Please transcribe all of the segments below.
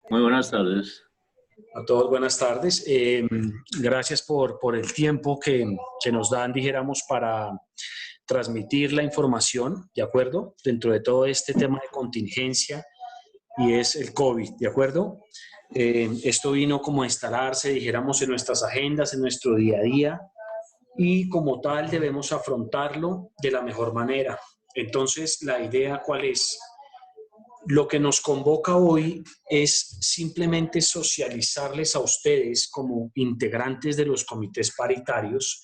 Muy buenas tardes. A todos, buenas tardes. Gracias por el tiempo que nos dan, dijéramos, para transmitir la información, ¿de acuerdo? Dentro de todo este tema de contingencia y es el COVID, ¿de acuerdo? Esto vino como a instalarse, dijéramos, en nuestras agendas, en nuestro día a día y como tal debemos afrontarlo de la mejor manera. Entonces, la idea, ¿cuál es? Lo que nos convoca hoy es simplemente socializarles a ustedes como integrantes de los comités paritarios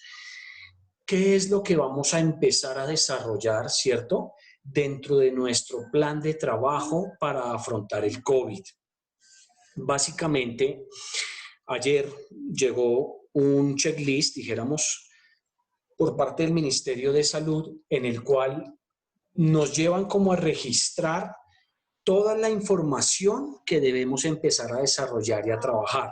qué es lo que vamos a empezar a desarrollar, ¿cierto? Dentro de nuestro plan de trabajo para afrontar el COVID. Básicamente, ayer llegó un checklist, dijéramos, por parte del Ministerio de Salud, en el cual nos llevan como a registrar toda la información que debemos empezar a desarrollar y a trabajar.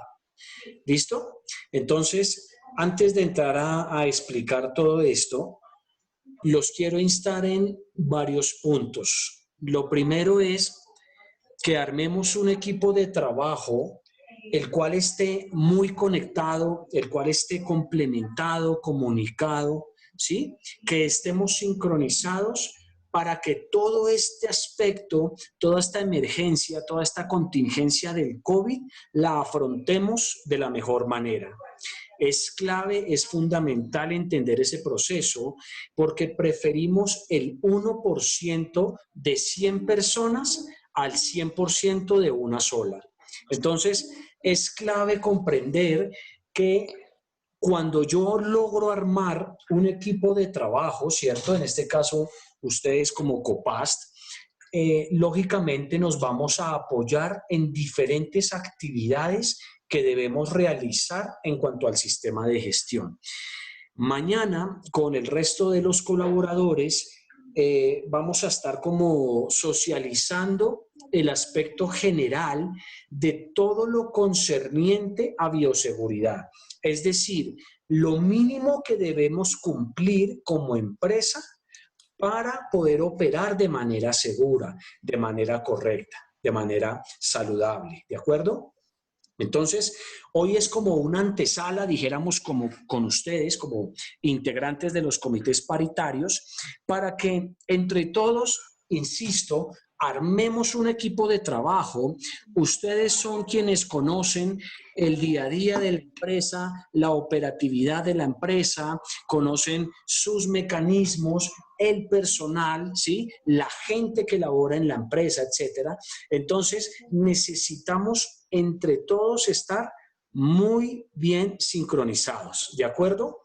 ¿Listo? Entonces, antes de entrar a explicar todo esto, los quiero instar en varios puntos. Lo primero es que armemos un equipo de trabajo el cual esté muy conectado, el cual esté complementado, comunicado, ¿sí? Que estemos sincronizados para que todo este aspecto, toda esta emergencia, toda esta contingencia del COVID, la afrontemos de la mejor manera. Es clave, es fundamental entender ese proceso porque preferimos el 1% de 100 personas al 100% de una sola. Entonces, es clave comprender que cuando yo logro armar un equipo de trabajo, ¿cierto? En este caso, ustedes como COPAST, lógicamente nos vamos a apoyar en diferentes actividades que debemos realizar en cuanto al sistema de gestión. Mañana, con el resto de los colaboradores, vamos a estar como socializando el aspecto general de todo lo concerniente a bioseguridad. Es decir, lo mínimo que debemos cumplir como empresa para poder operar de manera segura, de manera correcta, de manera saludable, ¿de acuerdo? Entonces, hoy es como una antesala, dijéramos, como con ustedes, como integrantes de los comités paritarios, para que entre todos, insisto, armemos un equipo de trabajo. Ustedes son quienes conocen el día a día de la empresa, la operatividad de la empresa, conocen sus mecanismos, el personal, ¿sí? La gente que labora en la empresa, etcétera. Entonces, necesitamos entre todos estar muy bien sincronizados, ¿de acuerdo?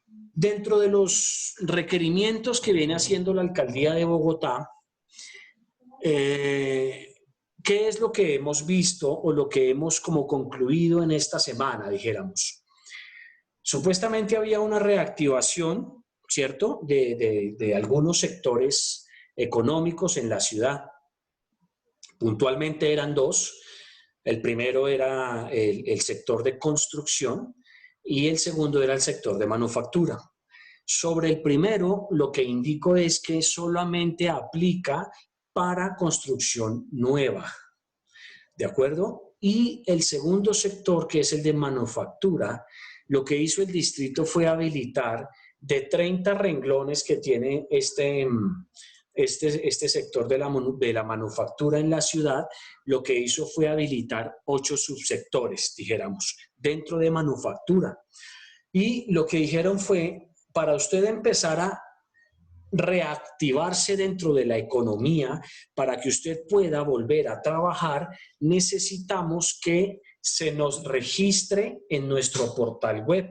Dentro de los requerimientos que viene haciendo la Alcaldía de Bogotá, ¿qué es lo que hemos visto o lo que hemos como concluido en esta semana, dijéramos? Supuestamente había una reactivación, ¿cierto?, de algunos sectores económicos en la ciudad. Puntualmente eran dos. El primero era el sector de construcción y el segundo era el sector de manufactura. Sobre el primero, lo que indico es que solamente aplica para construcción nueva, ¿de acuerdo? Y el segundo sector, que es el de manufactura, lo que hizo el distrito fue habilitar de 30 renglones que tiene este sector de la manufactura en la ciudad, lo que hizo fue habilitar 8 subsectores, dijéramos, dentro de manufactura. Y lo que dijeron fue, para usted empezar a reactivarse dentro de la economía, para que usted pueda volver a trabajar, necesitamos que se nos registre en nuestro portal web.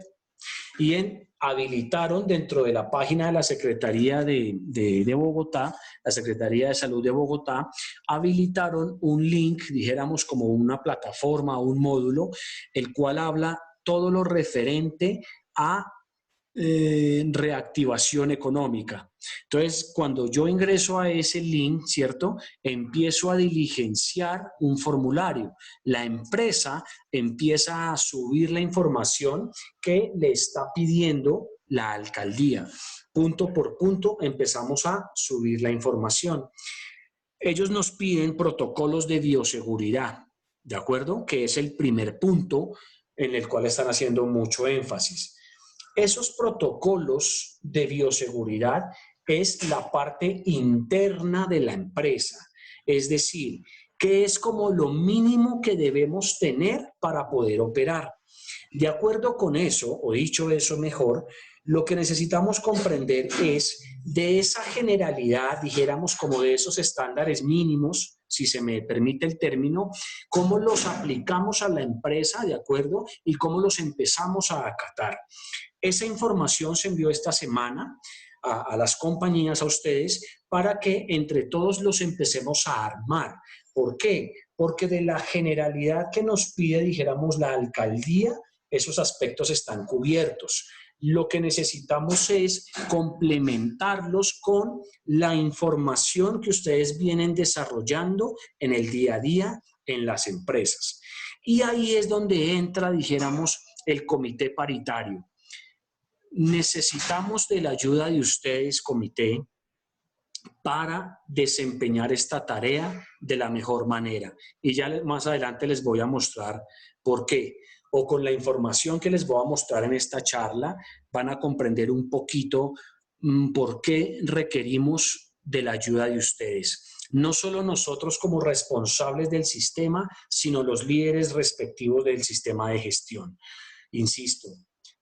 Y habilitaron dentro de la página de la Secretaría de Bogotá, la Secretaría de Salud de Bogotá, habilitaron un link, dijéramos como una plataforma, un módulo, el cual habla todo lo referente a reactivación económica. Entonces, cuando yo ingreso a ese link, ¿cierto? Empiezo a diligenciar un formulario. La empresa empieza a subir la información que le está pidiendo la alcaldía. Punto por punto empezamos a subir la información. Ellos nos piden protocolos de bioseguridad. ¿de acuerdo? Que es el primer punto en el cual están haciendo mucho énfasis. Esos protocolos de bioseguridad es la parte interna de la empresa, es decir, que es como lo mínimo que debemos tener para poder operar. De acuerdo con eso, o dicho eso mejor, lo que necesitamos comprender es de esa generalidad, dijéramos como de esos estándares mínimos, si se me permite el término, cómo los aplicamos a la empresa, ¿de acuerdo? Y cómo los empezamos a acatar. Esa información se envió esta semana a las compañías, a ustedes, para que entre todos los empecemos a armar. ¿Por qué? Porque de la generalidad que nos pide, dijéramos, la alcaldía, esos aspectos están cubiertos. Lo que necesitamos es complementarlos con la información que ustedes vienen desarrollando en el día a día en las empresas. Y ahí es donde entra, dijéramos, el comité paritario. Necesitamos de la ayuda de ustedes, comité, para desempeñar esta tarea de la mejor manera. Y ya más adelante les voy a mostrar por qué. O con la información que les voy a mostrar en esta charla, van a comprender un poquito por qué requerimos de la ayuda de ustedes. No solo nosotros como responsables del sistema, sino los líderes respectivos del sistema de gestión. Insisto,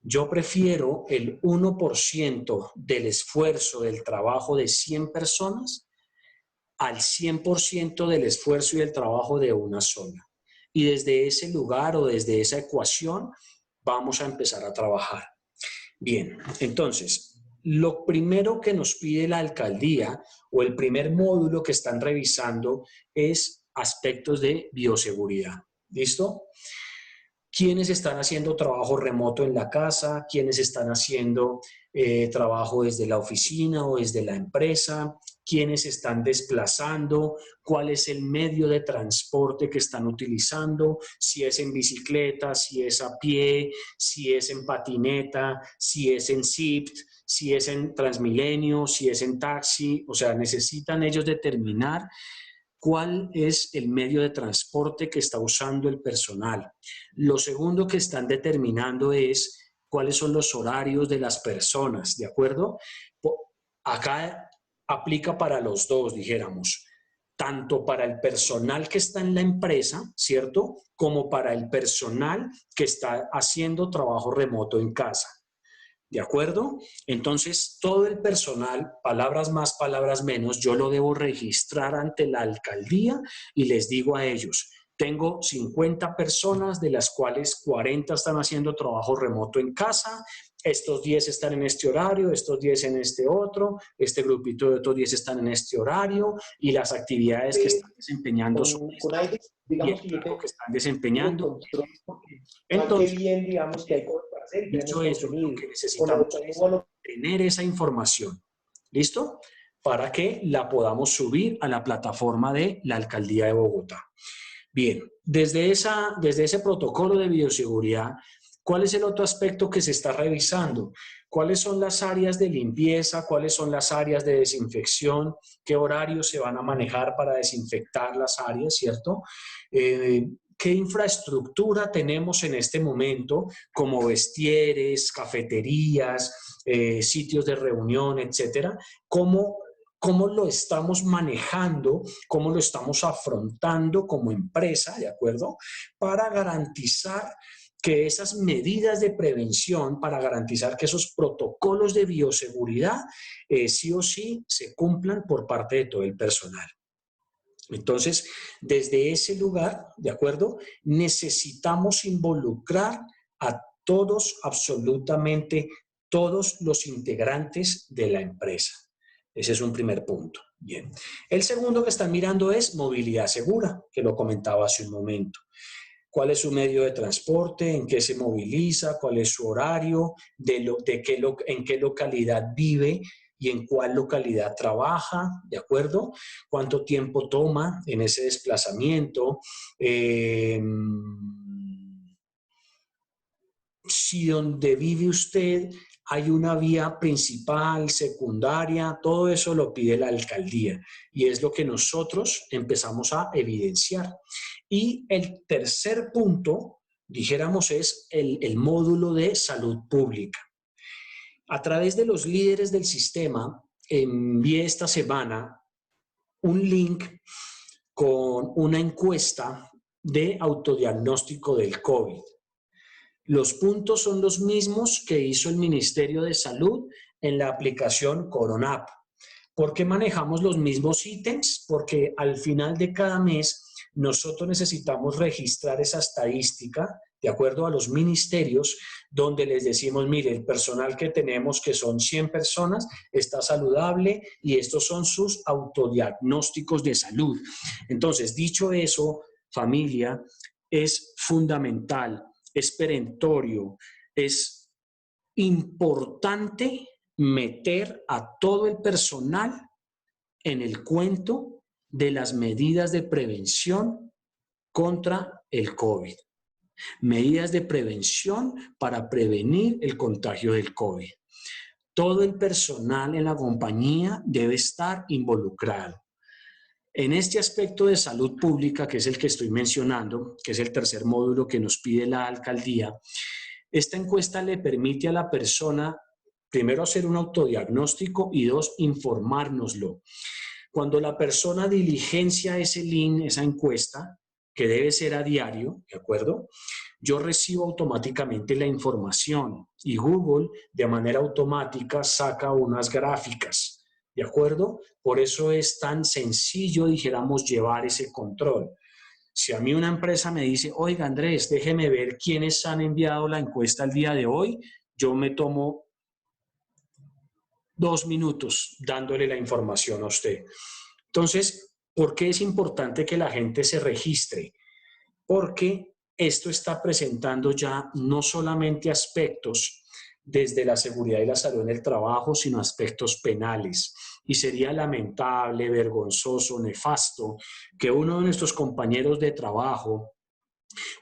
yo prefiero el 1% del esfuerzo del trabajo de 100 personas al 100% del esfuerzo y del trabajo de una sola. Y desde ese lugar o desde esa ecuación vamos a empezar a trabajar. Bien, entonces, lo primero que nos pide la alcaldía o el primer módulo que están revisando es aspectos de bioseguridad. ¿Listo? ¿Quiénes están haciendo trabajo remoto en la casa? ¿Quiénes están haciendo trabajo desde la oficina o desde la empresa? ¿Quiénes están desplazando? ¿Cuál es el medio de transporte que están utilizando? Si es en bicicleta, si es a pie, si es en patineta, si es en Zwift, si es en Transmilenio, si es en taxi. O sea, necesitan ellos determinar cuál es el medio de transporte que está usando el personal. Lo segundo que están determinando es cuáles son los horarios de las personas, ¿de acuerdo? Acá aplica para los dos, dijéramos, tanto para el personal que está en la empresa, ¿cierto? Como para el personal que está haciendo trabajo remoto en casa. ¿De acuerdo? Entonces, todo el personal, palabras más, palabras menos, yo lo debo registrar ante la alcaldía y les digo a ellos, tengo 50 personas, de las cuales 40 están haciendo trabajo remoto en casa, estos 10 están en este horario, estos 10 en este otro, este grupito de otros 10 están en este horario y las actividades que están desempeñando son estas, y el tiempo que están desempeñando. Entonces, digamos que hay cosas para hacer. dicho eso, lo que necesitamos es tener esa información, ¿listo? Para que la podamos subir a la plataforma de la Alcaldía de Bogotá. Bien, desde ese protocolo de bioseguridad, ¿cuál es el otro aspecto que se está revisando? ¿Cuáles son las áreas de limpieza? ¿Cuáles son las áreas de desinfección? ¿Qué horarios se van a manejar para desinfectar las áreas, cierto? ¿Qué infraestructura tenemos en este momento, como vestieres, cafeterías, sitios de reunión, etcétera? ¿Cómo lo estamos manejando, cómo lo estamos afrontando como empresa, ¿de acuerdo? Para garantizar que esas medidas de prevención, para garantizar que esos protocolos de bioseguridad sí o sí se cumplan por parte de todo el personal. Entonces, desde ese lugar, ¿de acuerdo? Necesitamos involucrar a todos, absolutamente todos los integrantes de la empresa. Ese es un primer punto. Bien. El segundo que están mirando es movilidad segura, que lo comentaba hace un momento. ¿Cuál es su medio de transporte? ¿En qué se moviliza? ¿Cuál es su horario? ¿En qué localidad vive? ¿Y en cuál localidad trabaja? ¿De acuerdo? ¿Cuánto tiempo toma en ese desplazamiento? si donde vive usted hay una vía principal, secundaria, todo eso lo pide la alcaldía y es lo que nosotros empezamos a evidenciar. Y el tercer punto, dijéramos, es el módulo de salud pública. A través de los líderes del sistema, envié esta semana un link con una encuesta de autodiagnóstico del COVID. Los puntos son los mismos que hizo el Ministerio de Salud en la aplicación Coronap. ¿Por qué manejamos los mismos ítems? Porque al final de cada mes nosotros necesitamos registrar esa estadística de acuerdo a los ministerios, donde les decimos, mire, el personal que tenemos, que son 100 personas, está saludable y estos son sus autodiagnósticos de salud. Entonces, dicho eso, familia, es fundamental, es perentorio, es importante meter a todo el personal en el cuento de las medidas de prevención contra el COVID. Medidas de prevención para prevenir el contagio del COVID. Todo el personal en la compañía debe estar involucrado. En este aspecto de salud pública, que es el que estoy mencionando, que es el tercer módulo que nos pide la alcaldía, esta encuesta le permite a la persona, primero, hacer un autodiagnóstico y dos, informárnoslo. Cuando la persona diligencia ese link, esa encuesta, que debe ser a diario, ¿de acuerdo? Yo recibo automáticamente la información y Google de manera automática saca unas gráficas, ¿de acuerdo? Por eso es tan sencillo, dijéramos, llevar ese control. Si a mí una empresa me dice, oiga Andrés, déjeme ver quiénes han enviado la encuesta el día de hoy, yo me tomo 2 minutos dándole la información a usted. Entonces, ¿por qué es importante que la gente se registre? Porque esto está presentando ya no solamente aspectos desde la seguridad y la salud en el trabajo, sino aspectos penales. Y sería lamentable, vergonzoso, nefasto que uno de nuestros compañeros de trabajo,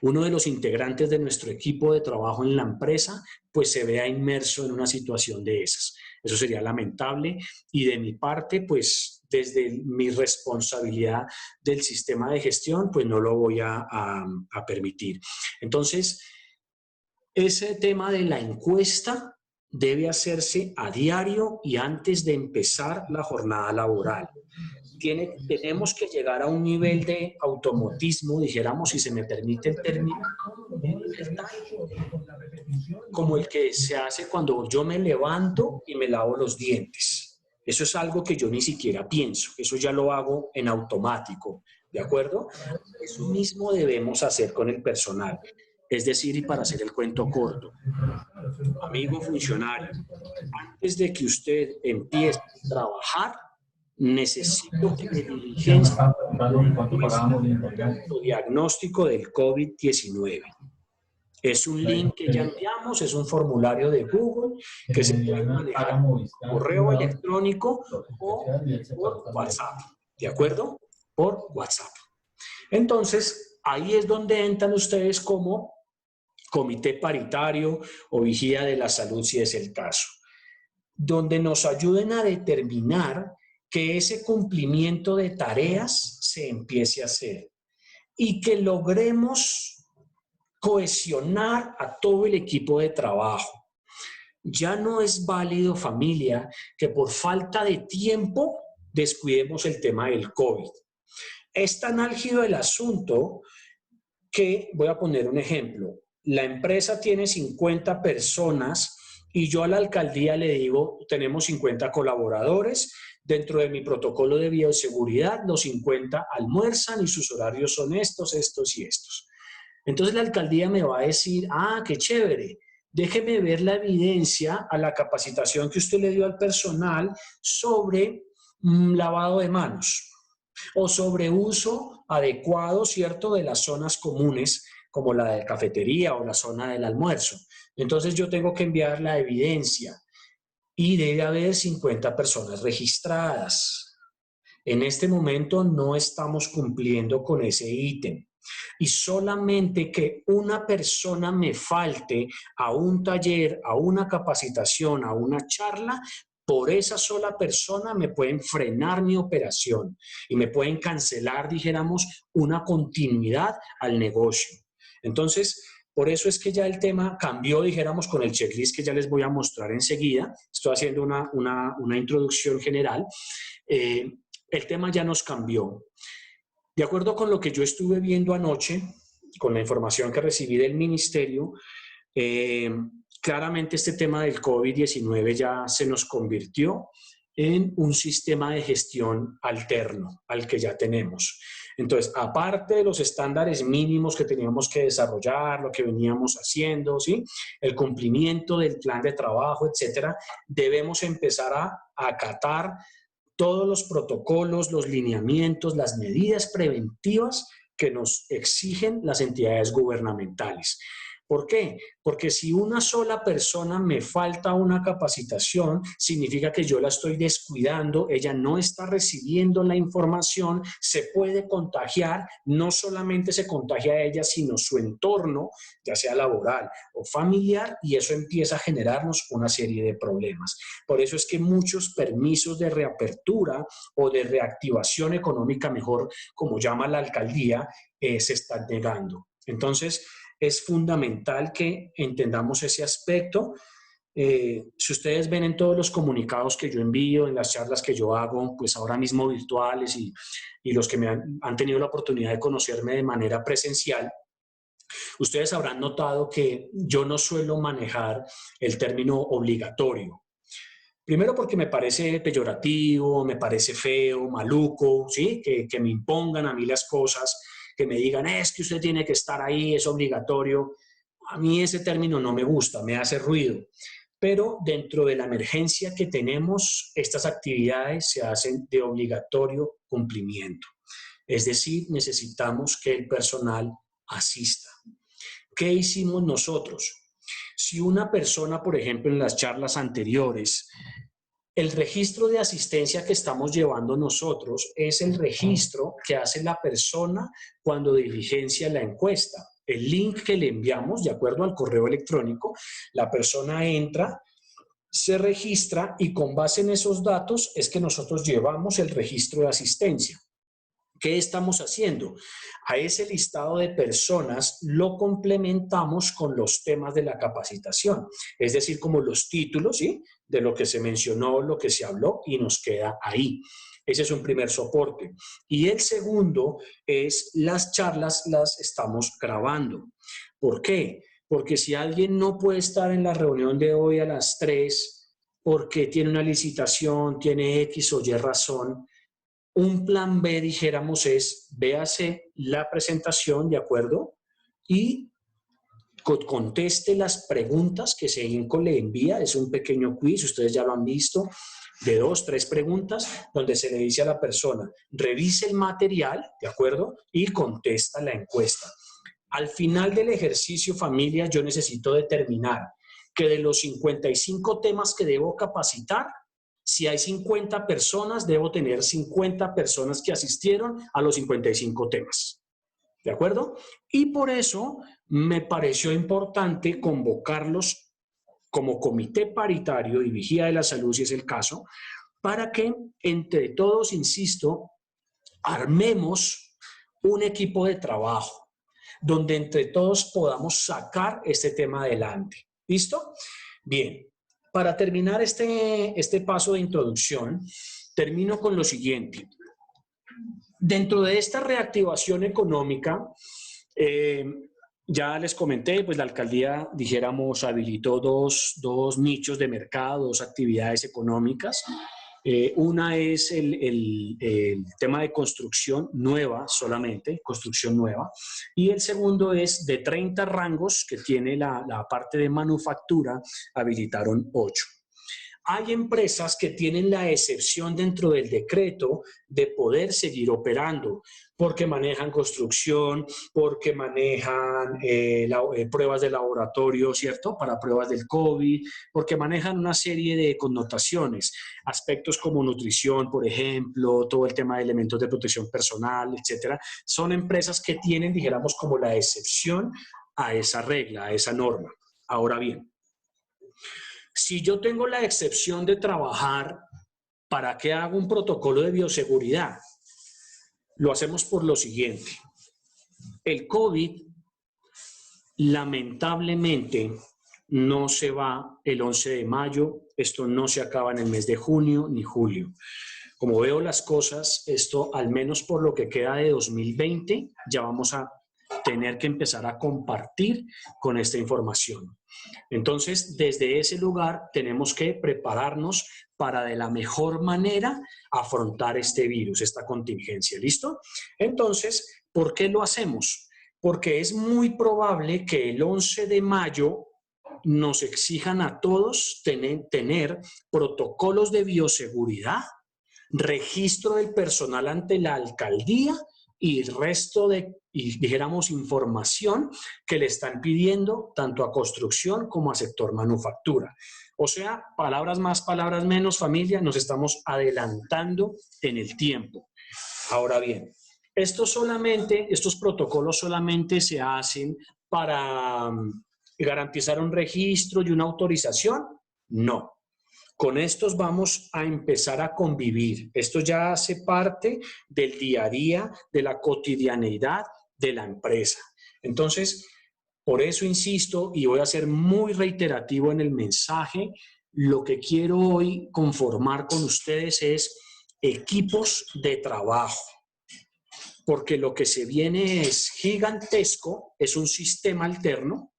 uno de los integrantes de nuestro equipo de trabajo en la empresa, pues se vea inmerso en una situación de esas. Eso sería lamentable y de mi parte, pues desde mi responsabilidad del sistema de gestión, pues no lo voy a permitir. Entonces, ese tema de la encuesta debe hacerse a diario y antes de empezar la jornada laboral. Tenemos que llegar a un nivel de automatismo, dijéramos, si se me permite el término, como el que se hace cuando yo me levanto y me lavo los dientes. Eso es algo que yo ni siquiera pienso, eso ya lo hago en automático, ¿de acuerdo? Eso mismo debemos hacer con el personal. Es decir, y para hacer el cuento corto, amigo funcionario, antes de que usted empiece a trabajar, necesito que me diligencie el diagnóstico del COVID-19. Es un link que ya enviamos, es un formulario de Google que se puede manejar por correo electrónico o por WhatsApp, ¿de acuerdo? Por WhatsApp. Entonces, ahí es donde entran ustedes como comité paritario o vigía de la salud, si es el caso, donde nos ayuden a determinar que ese cumplimiento de tareas se empiece a hacer y que logremos cohesionar a todo el equipo de trabajo. Ya no es válido, familia, que por falta de tiempo descuidemos el tema del COVID. Es tan álgido el asunto que, voy a poner un ejemplo, la empresa tiene 50 personas y yo a la alcaldía le digo, tenemos 50 colaboradores, dentro de mi protocolo de bioseguridad, los 50 almuerzan y sus horarios son estos, estos y estos. Entonces la alcaldía me va a decir, ah, qué chévere, déjeme ver la evidencia a la capacitación que usted le dio al personal sobre lavado de manos o sobre uso adecuado, ¿cierto?, de las zonas comunes como la de cafetería o la zona del almuerzo. Entonces yo tengo que enviar la evidencia y debe haber 50 personas registradas. En este momento no estamos cumpliendo con ese ítem. y solamente que una persona me falte a un taller, a una capacitación, a una charla, por esa sola persona me pueden frenar mi operación y me pueden cancelar, dijéramos, una continuidad al negocio. Entonces, por eso es que ya el tema cambió, dijéramos, con el checklist que ya les voy a mostrar enseguida. Estoy haciendo una introducción general. El tema ya nos cambió. De acuerdo con lo que yo estuve viendo anoche, con la información que recibí del ministerio, claramente este tema del COVID-19 ya se nos convirtió en un sistema de gestión alterno al que ya tenemos. Entonces, aparte de los estándares mínimos que teníamos que desarrollar, lo que veníamos haciendo, ¿sí? El cumplimiento del plan de trabajo, etcétera, debemos empezar a acatar todos los protocolos, los lineamientos, las medidas preventivas que nos exigen las entidades gubernamentales. ¿Por qué? Porque si una sola persona me falta una capacitación, significa que yo la estoy descuidando, ella no está recibiendo la información, se puede contagiar, no solamente se contagia a ella, sino su entorno, ya sea laboral o familiar, y eso empieza a generarnos una serie de problemas. Por eso es que muchos permisos de reapertura o de reactivación económica, mejor como llama la alcaldía, se están negando. Entonces, es fundamental que entendamos ese aspecto. Si ustedes ven en todos los comunicados que yo envío, en las charlas que yo hago, pues ahora mismo virtuales y los que me han tenido la oportunidad de conocerme de manera presencial, ustedes habrán notado que yo no suelo manejar el término obligatorio. Primero porque me parece peyorativo, me parece feo, maluco, ¿sí? Que me impongan a mí las cosas, que me digan, es que usted tiene que estar ahí, es obligatorio. A mí ese término no me gusta, me hace ruido. Pero dentro de la emergencia que tenemos, estas actividades se hacen de obligatorio cumplimiento. Es decir, necesitamos que el personal asista. ¿Qué hicimos nosotros? Si una persona, por ejemplo, en las charlas anteriores, el registro de asistencia que estamos llevando nosotros es el registro que hace la persona cuando diligencia la encuesta. El link que le enviamos, de acuerdo al correo electrónico, la persona entra, se registra y con base en esos datos es que nosotros llevamos el registro de asistencia. ¿Qué estamos haciendo? A ese listado de personas lo complementamos con los temas de la capacitación, es decir, como los títulos, ¿sí? De lo que se mencionó, lo que se habló y nos queda ahí. Ese es un primer soporte. Y el segundo es las charlas las estamos grabando. ¿Por qué? Porque si alguien no puede estar en la reunión de hoy a las 3 porque tiene una licitación, tiene X o Y razón, un plan B, dijéramos, es véase la presentación, ¿de acuerdo? Y conteste las preguntas que SEINCO le envía. Es un pequeño quiz, ustedes ya lo han visto, de 2, 3 preguntas, donde se le dice a la persona, revise el material, ¿de acuerdo? Y contesta la encuesta. Al final del ejercicio, familia, yo necesito determinar que de los 55 temas que debo capacitar, si hay 50 personas, debo tener 50 personas que asistieron a los 55 temas. ¿De acuerdo? Y por eso me pareció importante convocarlos como comité paritario y vigía de la salud, si es el caso, para que entre todos, insisto, armemos un equipo de trabajo donde entre todos podamos sacar este tema adelante. ¿Listo? Bien. Para terminar este paso de introducción, termino con lo siguiente. Dentro de esta reactivación económica, ya les comenté, pues la alcaldía, dijéramos, habilitó dos nichos de mercado, dos actividades económicas. Una es el tema de construcción nueva solamente, construcción nueva, y el segundo es de 30 rangos que tiene la parte de manufactura, habilitaron 8. hay empresas que tienen la excepción dentro del decreto de poder seguir operando, porque manejan construcción, porque manejan pruebas de laboratorio, ¿cierto? Para pruebas del COVID, porque manejan una serie de connotaciones, aspectos como nutrición, por ejemplo, todo el tema de elementos de protección personal, etcétera. Son empresas que tienen, dijéramos, como la excepción a esa regla, a esa norma. Ahora bien, si yo tengo la excepción de trabajar, ¿para qué hago un protocolo de bioseguridad? Lo hacemos por lo siguiente. El COVID, lamentablemente, no se va el 11 de mayo. Esto no se acaba en el mes de junio ni julio. Como veo las cosas, esto, al menos por lo que queda de 2020, ya vamos a tener que empezar a compartir con esta información. Entonces, desde ese lugar tenemos que prepararnos para de la mejor manera afrontar este virus, esta contingencia. ¿Listo? Entonces, ¿por qué lo hacemos? Porque es muy probable que el 11 de mayo nos exijan a todos tener protocolos de bioseguridad, registro del personal ante la alcaldía y el resto de, dijéramos, información que le están pidiendo tanto a construcción como a sector manufactura. O sea, palabras más, palabras menos, familia, nos estamos adelantando en el tiempo. Ahora bien, estos protocolos solamente se hacen para garantizar un registro y una autorización. No. Con estos vamos a empezar a convivir. Esto ya hace parte del día a día, de la cotidianeidad de la empresa. Entonces, por eso insisto y voy a ser muy reiterativo en el mensaje. Lo que quiero hoy conformar con ustedes es equipos de trabajo. Porque lo que se viene es gigantesco, es un sistema alterno.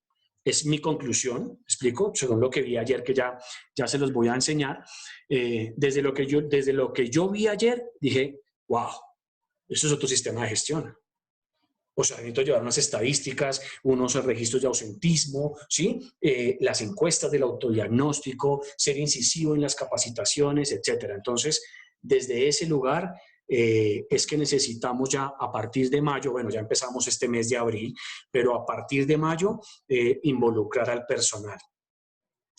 Es mi conclusión, explico, según lo que vi ayer, que ya se los voy a enseñar. Desde lo que yo vi ayer, dije, wow, eso es otro sistema de gestión. O sea, necesito llevar unas estadísticas, unos registros de ausentismo, ¿sí? Las encuestas del autodiagnóstico, ser incisivo en las capacitaciones, etcétera. Entonces, desde ese lugar es que necesitamos ya a partir de mayo, bueno, ya empezamos este mes de abril, pero a partir de mayo involucrar al personal.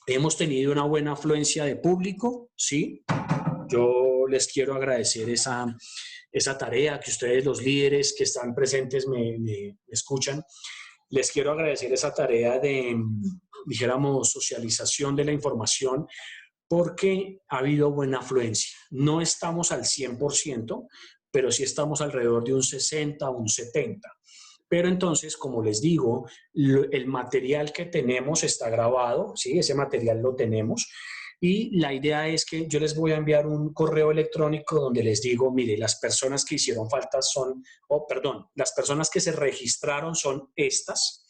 Hemos tenido una buena afluencia de público, ¿sí? Yo les quiero agradecer esa tarea que ustedes, los líderes que están presentes, me escuchan. Les quiero agradecer esa tarea de, dijéramos, socialización de la información, porque ha habido buena afluencia. No estamos al 100%, pero sí estamos alrededor de un 60, un 70%. Pero entonces, como les digo, el material que tenemos está grabado, ¿sí? Ese material lo tenemos. Y la idea es que yo les voy a enviar un correo electrónico donde les digo, mire, las personas que hicieron falta son, las personas que se registraron son estas.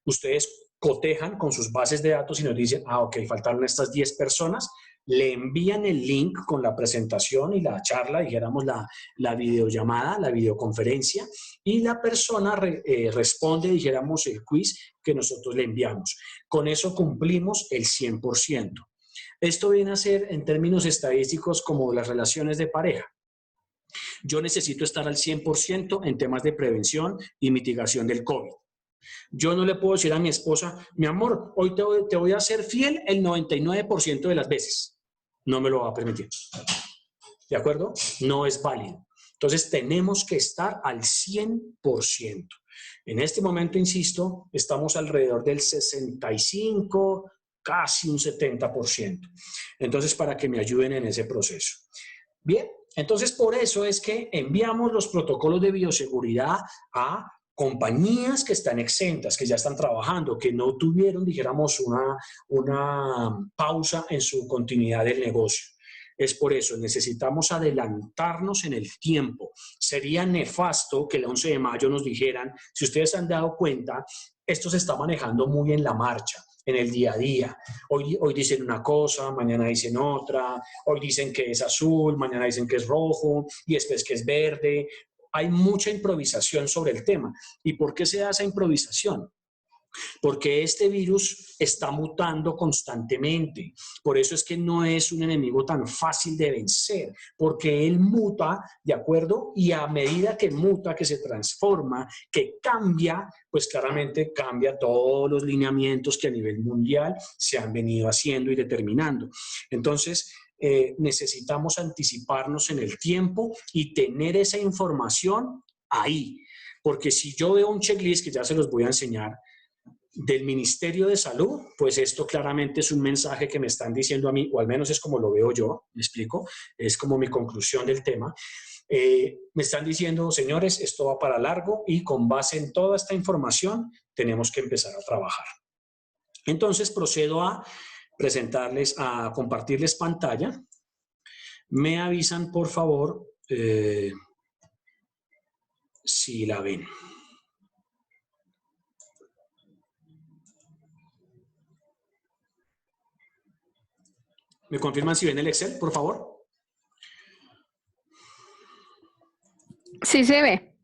Ustedes cotejan con sus bases de datos y nos dicen, ok, faltaron estas 10 personas, le envían el link con la presentación y la charla, dijéramos la videollamada, la videoconferencia, y la persona responde, dijéramos, el quiz que nosotros le enviamos. Con eso cumplimos el 100%. Esto viene a ser, en términos estadísticos, como las relaciones de pareja. Yo necesito estar al 100% en temas de prevención y mitigación del COVID. Yo no le puedo decir a mi esposa, mi amor, hoy te voy a ser fiel el 99% de las veces. No me lo va a permitir. ¿De acuerdo? No es válido. Entonces, tenemos que estar al 100%. En este momento, insisto, estamos alrededor del 65%, casi un 70%. Entonces, para que me ayuden en ese proceso. Bien, entonces por eso es que enviamos los protocolos de bioseguridad a compañías que están exentas, que ya están trabajando, que no tuvieron, dijéramos, una pausa en su continuidad del negocio. Es por eso, necesitamos adelantarnos en el tiempo. Sería nefasto que el 11 de mayo nos dijeran, si ustedes se han dado cuenta, esto se está manejando muy en la marcha, en el día a día. Hoy dicen una cosa, mañana dicen otra, hoy dicen que es azul, mañana dicen que es rojo y después que es verde. Hay mucha improvisación sobre el tema. ¿Y por qué se da esa improvisación? porque este virus está mutando constantemente. Por eso es que no es un enemigo tan fácil de vencer, porque él muta, ¿de acuerdo? Y a medida que muta, que se transforma, que cambia, pues claramente cambia todos los lineamientos que a nivel mundial se han venido haciendo y determinando. Entonces, necesitamos anticiparnos en el tiempo y tener esa información ahí. Porque si yo veo un checklist, que ya se los voy a enseñar, del Ministerio de Salud, pues esto claramente es un mensaje que me están diciendo a mí, o al menos es como lo veo yo, ¿me explico? Es como mi conclusión del tema. Me están diciendo, señores, esto va para largo y con base en toda esta información tenemos que empezar a trabajar. Entonces procedo a presentarles, a compartirles pantalla. Me avisan, por favor, si la ven. ¿Me confirman si ven el Excel, por favor? Sí se ve.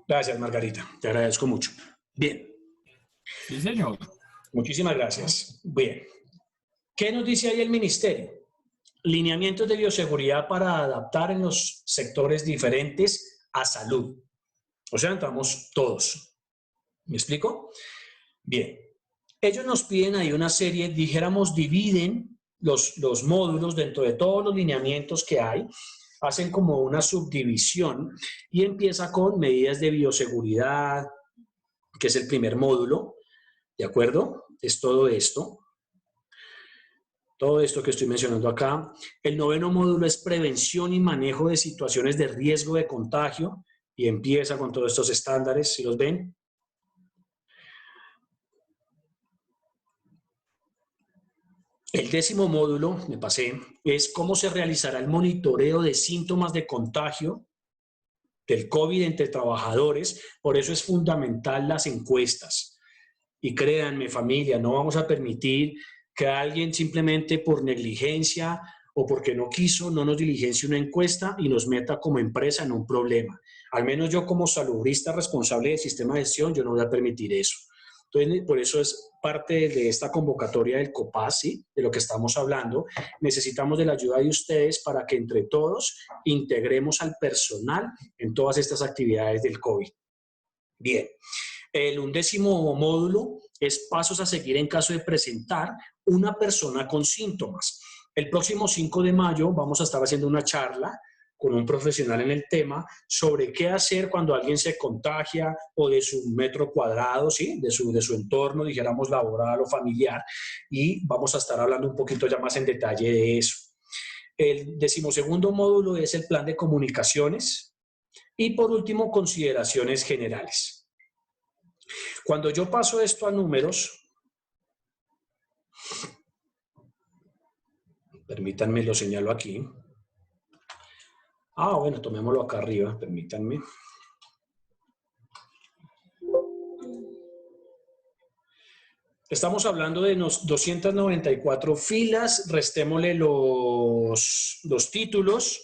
Gracias, Margarita. Te agradezco mucho. Bien. Sí, señor. Muchísimas gracias. Bien. ¿Qué nos dice ahí el Ministerio? Lineamientos de bioseguridad para adaptar en los sectores diferentes a salud. O sea, entramos todos. ¿Me explico? Bien. Ellos nos piden ahí una serie, dijéramos, dividen los módulos dentro de todos los lineamientos que hay, hacen como una subdivisión y empieza con medidas de bioseguridad, que es el primer módulo, ¿de acuerdo? Es todo esto que estoy mencionando acá. El noveno módulo es prevención y manejo de situaciones de riesgo de contagio y empieza con todos estos estándares, ¿sí los ven? El décimo módulo, me pasé, es cómo se realizará el monitoreo de síntomas de contagio del COVID entre trabajadores. Por eso es fundamental las encuestas. Y créanme, familia, no vamos a permitir que alguien simplemente por negligencia o porque no quiso, no nos diligencie una encuesta y nos meta como empresa en un problema. Al menos yo como salubrista responsable del sistema de gestión, yo no voy a permitir eso. Entonces, por eso es parte de esta convocatoria del COPAS, ¿sí? De lo que estamos hablando. Necesitamos de la ayuda de ustedes para que entre todos integremos al personal en todas estas actividades del COVID. Bien. El 11º módulo es pasos a seguir en caso de presentar una persona con síntomas. El próximo 5 de mayo vamos a estar haciendo una charla con un profesional en el tema sobre qué hacer cuando alguien se contagia o de su metro cuadrado, ¿sí? de su entorno, dijéramos, laboral o familiar, y vamos a estar hablando un poquito ya más en detalle de eso. El 12º módulo es el plan de comunicaciones y por último, consideraciones generales. Cuando yo paso esto a números, permítanme, lo señalo aquí. Ah, bueno, tomémoslo acá arriba, permítanme. Estamos hablando de 294 filas, restémosle los títulos,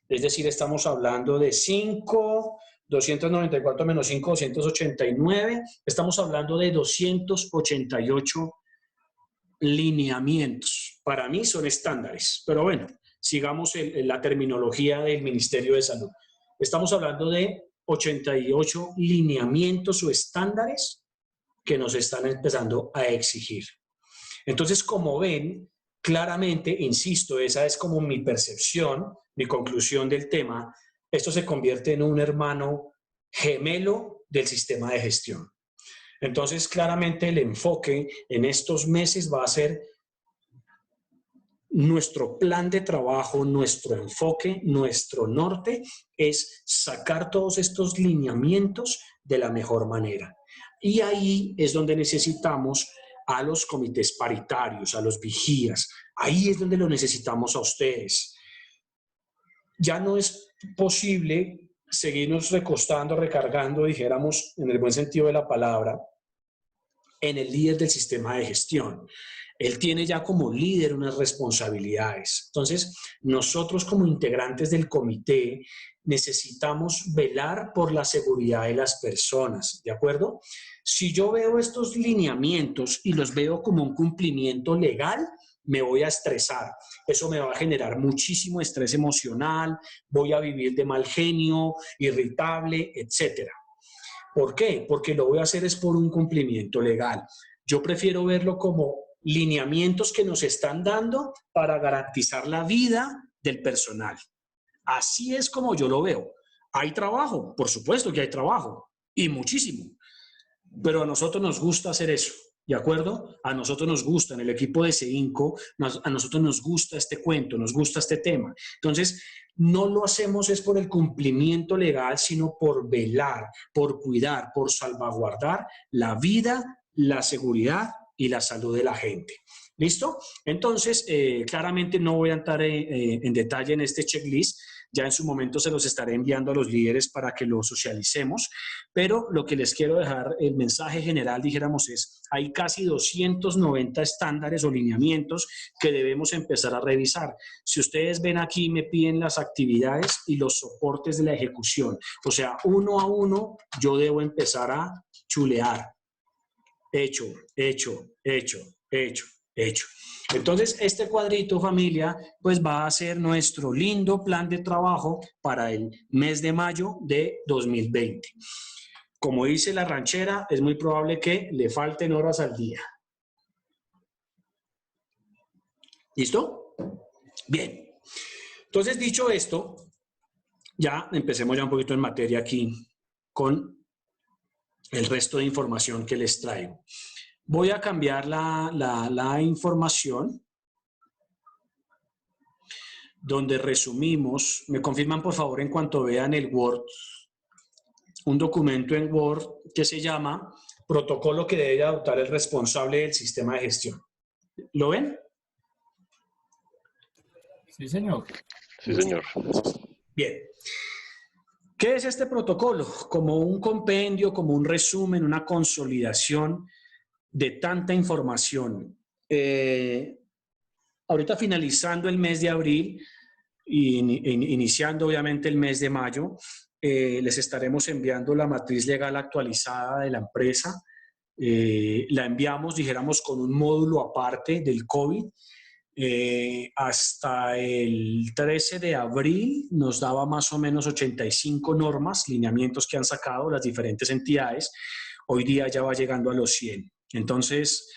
es decir, estamos hablando de 5, 294 menos 5, 289, estamos hablando de 288 lineamientos. Para mí son estándares, pero bueno, sigamos la terminología del Ministerio de Salud. Estamos hablando de 88 lineamientos o estándares que nos están empezando a exigir. Entonces, como ven, claramente, insisto, esa es como mi percepción, mi conclusión del tema, esto se convierte en un hermano gemelo del sistema de gestión. Entonces, claramente el enfoque en estos meses va a ser nuestro plan de trabajo, nuestro enfoque, nuestro norte, es sacar todos estos lineamientos de la mejor manera. Y ahí es donde necesitamos a los comités paritarios, a los vigías. Ahí es donde lo necesitamos a ustedes. Ya no es posible seguirnos recostando, recargando, dijéramos, en el buen sentido de la palabra, en el líder del sistema de gestión. Él tiene ya como líder unas responsabilidades. Entonces, nosotros como integrantes del comité necesitamos velar por la seguridad de las personas, ¿de acuerdo? Si yo veo estos lineamientos y los veo como un cumplimiento legal, me voy a estresar. Eso me va a generar muchísimo estrés emocional, voy a vivir de mal genio, irritable, etcétera. ¿Por qué? Porque lo voy a hacer es por un cumplimiento legal. Yo prefiero verlo como lineamientos que nos están dando para garantizar la vida del personal. Así es como yo lo veo. ¿Hay trabajo? Por supuesto que hay trabajo, y muchísimo. Pero a nosotros nos gusta hacer eso, ¿de acuerdo? A nosotros nos gusta, en el equipo de C5, a nosotros nos gusta este cuento, nos gusta este tema. Entonces, no lo hacemos es por el cumplimiento legal, sino por velar, por cuidar, por salvaguardar la vida, la seguridad y la salud de la gente. ¿Listo? Entonces, claramente no voy a entrar en detalle en este checklist. Ya en su momento se los estaré enviando a los líderes para que lo socialicemos, pero lo que les quiero dejar, el mensaje general, dijéramos, es, hay casi 290 estándares o lineamientos que debemos empezar a revisar. Si ustedes ven aquí, me piden las actividades y los soportes de la ejecución. O sea, uno a uno, yo debo empezar a chulear. Hecho, hecho, hecho, hecho, hecho. Entonces, este cuadrito, familia, pues va a ser nuestro lindo plan de trabajo para el mes de mayo de 2020. Como dice la ranchera, es muy probable que le falten horas al día. ¿Listo? Bien. Entonces, dicho esto, ya empecemos ya un poquito en materia aquí con el resto de información que les traigo. Voy a cambiar la información donde resumimos. Me confirman, por favor, en cuanto vean el Word, un documento en Word que se llama Protocolo que debe adoptar el responsable del sistema de gestión. ¿Lo ven? Sí, señor. Sí, señor. Bien. ¿Qué es este protocolo? Como un compendio, como un resumen, una consolidación de tanta información. Ahorita finalizando el mes de abril y iniciando obviamente el mes de mayo, les estaremos enviando la matriz legal actualizada de la empresa. La enviamos, dijéramos, con un módulo aparte del COVID. Hasta el 13 de abril nos daba más o menos 85 normas, lineamientos que han sacado las diferentes entidades. Hoy día ya va llegando a los 100. Entonces,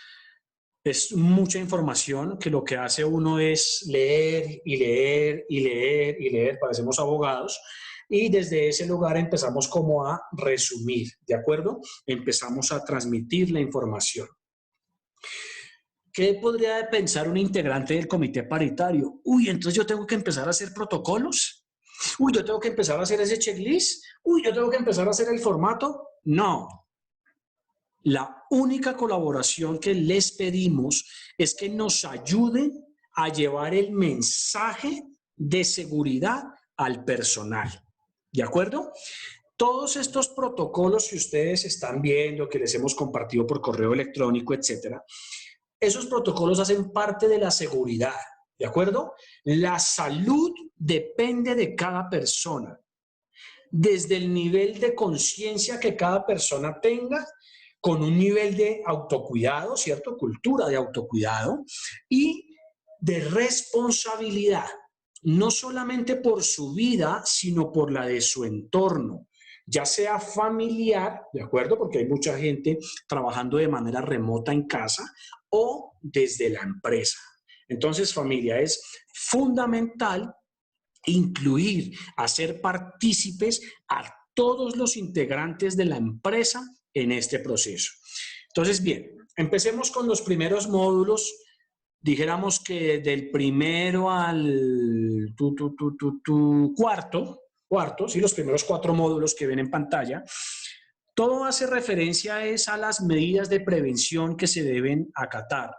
es mucha información que lo que hace uno es leer y leer y leer y leer, parecemos abogados, y desde ese lugar empezamos como a resumir, ¿de acuerdo? Empezamos a transmitir la información. ¿Qué podría pensar un integrante del comité paritario? Uy, entonces yo tengo que empezar a hacer protocolos. Uy, yo tengo que empezar a hacer ese checklist. Uy, yo tengo que empezar a hacer el formato. No. La única colaboración que les pedimos es que nos ayuden a llevar el mensaje de seguridad al personal. ¿De acuerdo? Todos estos protocolos que ustedes están viendo, que les hemos compartido por correo electrónico, etcétera, esos protocolos hacen parte de la seguridad. ¿De acuerdo? La salud depende de cada persona. Desde el nivel de conciencia que cada persona tenga, con un nivel de autocuidado, ¿cierto? Cultura de autocuidado y de responsabilidad, no solamente por su vida, sino por la de su entorno, ya sea familiar, ¿de acuerdo? Porque hay mucha gente trabajando de manera remota en casa o desde la empresa. Entonces, familia, es fundamental incluir, hacer partícipes a todos los integrantes de la empresa en este proceso. Entonces, bien, empecemos con los primeros módulos. Dijéramos que del primero al cuarto, ¿sí? Los primeros 4 módulos que ven en pantalla, todo hace referencia a las medidas de prevención que se deben acatar.